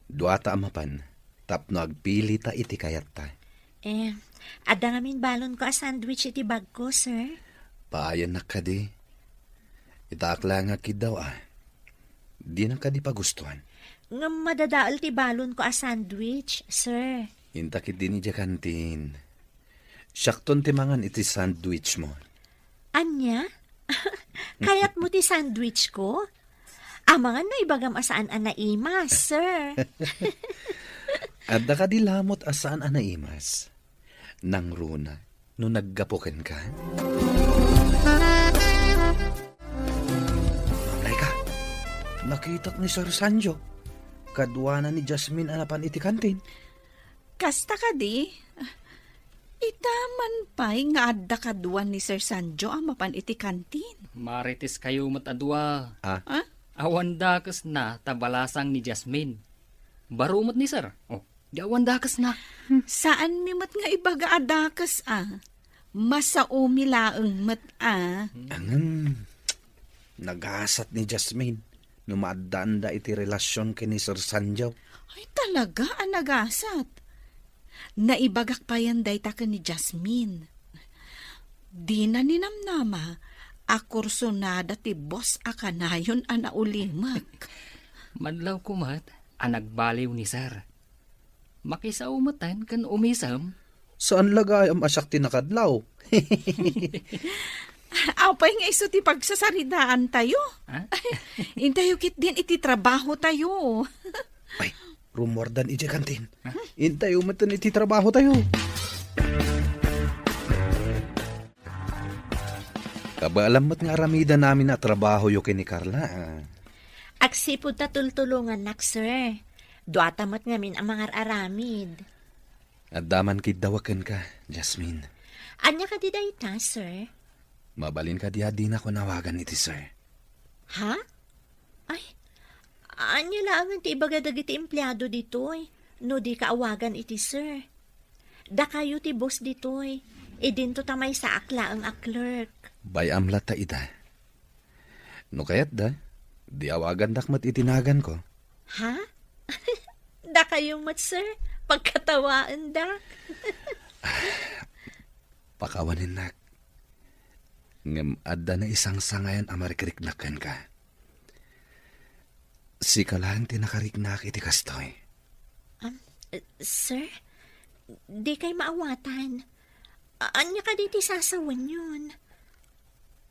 Duata amapan, tapno agpili ta iti kayat ta. Ada ngamin balon ko a sandwich iti bag ko, sir. Paayan na ka di. Itakla nga kid daw Di na ka di pagustuhan. Nga madadaal ti balon ko a sandwich, sir. Intakit din ni kantin. Syakton timangan iti sandwich mo. Anya? Kayat mo ti sandwich ko? Amangan na ibagam asaan anaimas, sir. Adda ka di lamot asaan anaimas. Nang runa, no naggapuken ka. Laika, nakitak ni Sir Sanjo. Kadwana ni Jasmine anapan iti kantin. Kasta ka di? Itaman pa'y nga adda kaduan ni Sir Sanjo ang mapan iti kantin. Maritis kayo matadwa. Ah? Awan dakas na tabalasang ni Jasmine. Barumot ni sir. Oh, di awan dakas na. Saan mi mat nga ibaga adakas Masaumi laeng mat Naghasat ni Jasmine. Numaadanda iti relasyon kini Sir Sanjo. Ay talaga nagasat. Naibagak pa yan dayta ka ni Jasmine. Di na ninamnama, akursonada ti boss akanayon anaulimak. Madlaw kumat, anagbaliw ni sir. Makisaumatan kan umisam. Saan lagay ang asyak tinakadlaw? Apay nga iso ti pagsasaridaan tayo. Ha? Intayo kit din iti trabaho tayo. Ay, rumor dan ije kantin. Intayo matan iti trabaho tayo. Kabaalamot nga aramida namin na trabaho yo kini Carla. Aksipod ta tultulungan nak, sir. Duatamat ngamin ang mga aramid. At daman kid dawaken ka, Jasmine. Anya ka di dayta, sir? Mabalin ka di na ko nawagan iti sir. Ha? Ay, anya lang ti ibagadag iti empleyado ditoy. No di kaawagan iti sir. Da kayo ti boss ditoy. Idinto tamay sa akla ang clerk. Bayam lata ita. No kayat da, di awagan dakmat itinagan ko. Ha? Da kayo mat, sir? Pagkatawaan da? Pakawanin nak. Ngem adda na isang sangayan amarikiriknakan ka. Si kalahan tinakariknak iti kastoy. Sir? Di kay maawatan. Anya ka diti sasawan yun?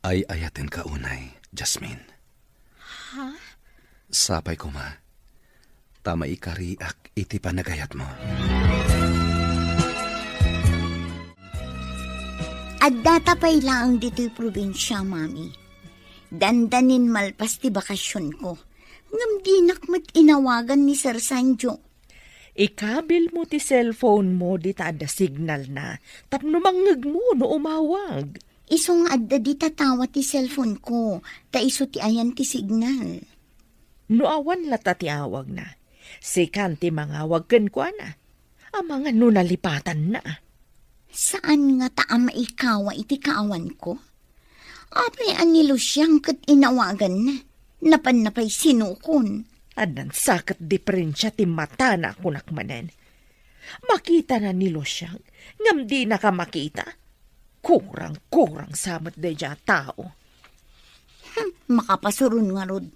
Ay ayatin ka unay, Jasmine. Ha? Sapay ko ma. Tama ikariak iti panagayat mo. At datapay lang dito'y probinsya, mami. Dandanin malpas ti bakasyon ko. Ngam di nakmat inawagan ni Sir Sanjo. Ikabil mo ti cellphone mo di ta ada signal na. Tapno mangeg mo no umawag. Isong adda di tatawa ti cellphone ko. Ta iso ti ayan ti signal. No awan lata ti awag na. Sikan ti mga wagken ko na. Ang mga nunalipatan na. Saan nga ta maikawa iti kaawan ko? Apay anilo siyang kat inawagan na. Napan-napay sinukon. Anan sakat diferensya ti mata na kunak manen. Makita na nilo siyang, ngam di na ka makita. Kurang samat deja tao. Makapasurun nga rod.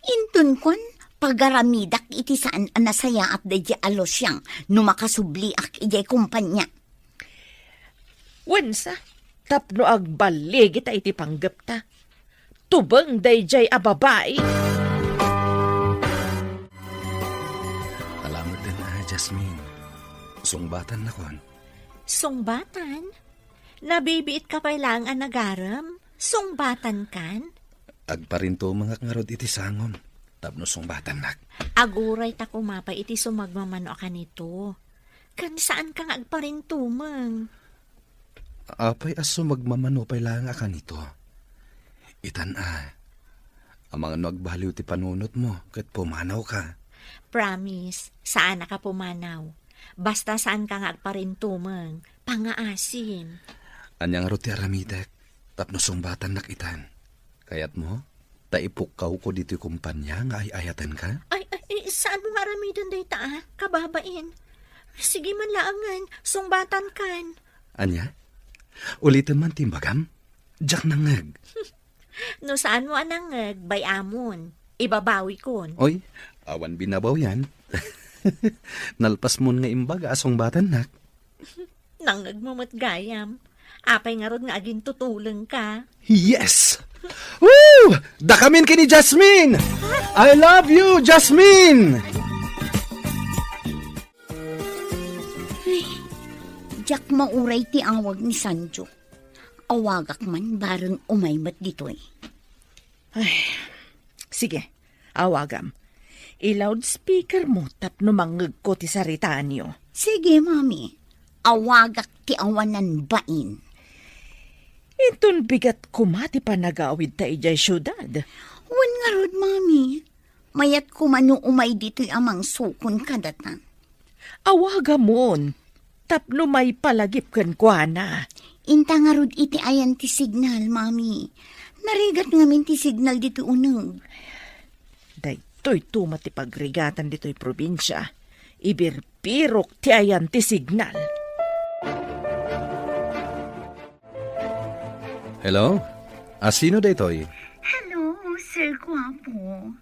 Intun kon, pagaramidak iti saan anasaya at deja alos siyang no makasubli ak ijay kumpanya. Wensa, tapno agbalig ita iti panggap ta. Tubang dayjay a babae. Alamat din Jasmine. Sungbatan na kon. Sungbatan? Nabibiit ka pa lang ang nagaram? Sungbatan kan? Agparinto mga ngarod iti sangom. Tapno sungbatan nak. Aguray ta kumapay iti sumagmamano ka nito. Kan saan ka nga agparintumang? Apay aso magmamanupay lang ka nito. Itan ang mga nagbaliw ti panunot mo kat pumanaw ka. Promise, saan na ka pumanaw? Basta saan ka nga agparintumang, pangaasim. Anyang roti aramidek, tapno sungbatan nakitan. Kayat mo, taipukaw ko dito yung kumpanya nga ay ayatan ka? Ay, saan mo maramidan day ta, kababain? Sige man laangan, sungbatan kan. Anya? Ulitin man timbagam? Diyak nangag. No saan mo anangag, bayamon, ibabawi kon. Oy, awan binabaw yan. Nalpas mo nga imbaga asong batan nak. Nangag mo matgayam. Apay nga rod nga aging tutulong ka. Yes! Woo! Dakamin kini Jasmine! I love you, Jasmine! Diyak mauray ti awag ni Sanjo. Awagak man barang umaymat ditoy. Sige, awagam. I-loudspeaker mo tapno mangeg ko ti saritaan niyo. Sige, mami. Awagak ti awanan bain. Itun bigat kumati pa nagawid ta ijay syudad. Wan nga rod, mami. Mayat kumano umay dito'y amang sukon kadatan. Awagamon. Tapno may palagip kan kwa na. Inta nga rod iti ayan ti signal, mami. Narigat ngamin ti signal dito uneg. Daytoy tumati pagrigatan dito'y probinsya. Ibirpirok ti ayan ti signal. Hello? Sino daytoy? Hello, Sir Guapo.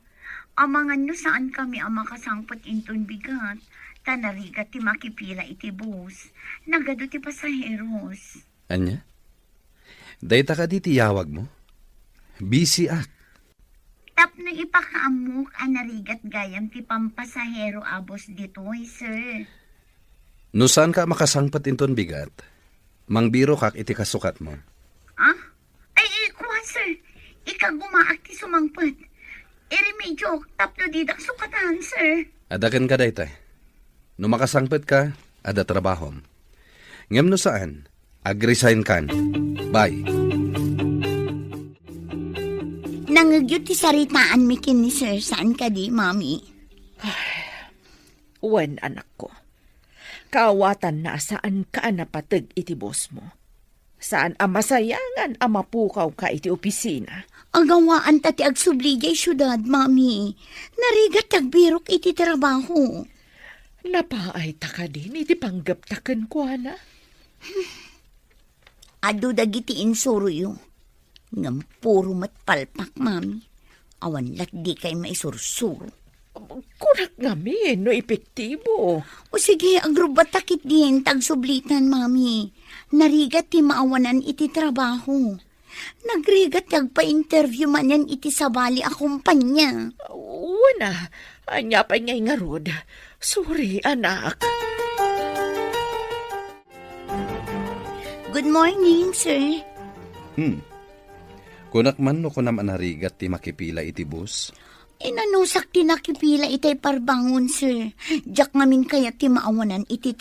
Amangan no saan kami ang makasangpot inton bigat. Tanarigat ti makipila iti bus. Nagado ti pasaheros. Anya? Dayta ka di tiyawag mo? Busy ak. Tapno ipakaamok ang narigat gayam ti pampasahero abos ditoy, sir. No saan ka makasangpat inton bigat? Mangbiro kak iti kasukat mo. Ah? Ay, kuha, sir. Ika gumaak ti sumangpet. Iremedyo, tapno didak sukatan, sir. Adakan ka daytay. No makasangpat ka, ada trabahom. Ngem no saan, ag-resign kan. Bye. Nangagyo ti saritaan mi kin ni sir, saan ka di, mami? Wen, anak ko. Kaawatan na saan ka napatag iti boss mo. Saan ang masayangan ang mapukaw ka iti opisina. Agawaan ta ti agsubligay syudad, mami. Narigat tagbirok iti trabaho. Napaay ta ka din iti panggaptakan ko, na. Ado dagiti insuruyo. Ngam puro matpalpak, mami. Awan lat di kay maisursuro. Kurak ngamin, no epektibo. O sige, agrubatakit din tagsublitan, mami. Narigat ti maawanan iti trabaho. Nagrigat tagpa-interview man yan iti sabali a kumpanya. Wana, anya pa ngay nga rod. Sorry, anak. Good morning, sir. Kunak man no kunam anarigat ti makipila iti bus. Inanusak ti nakipila itay parbangon, sir. Jak ngamin kaya ti maawanan iti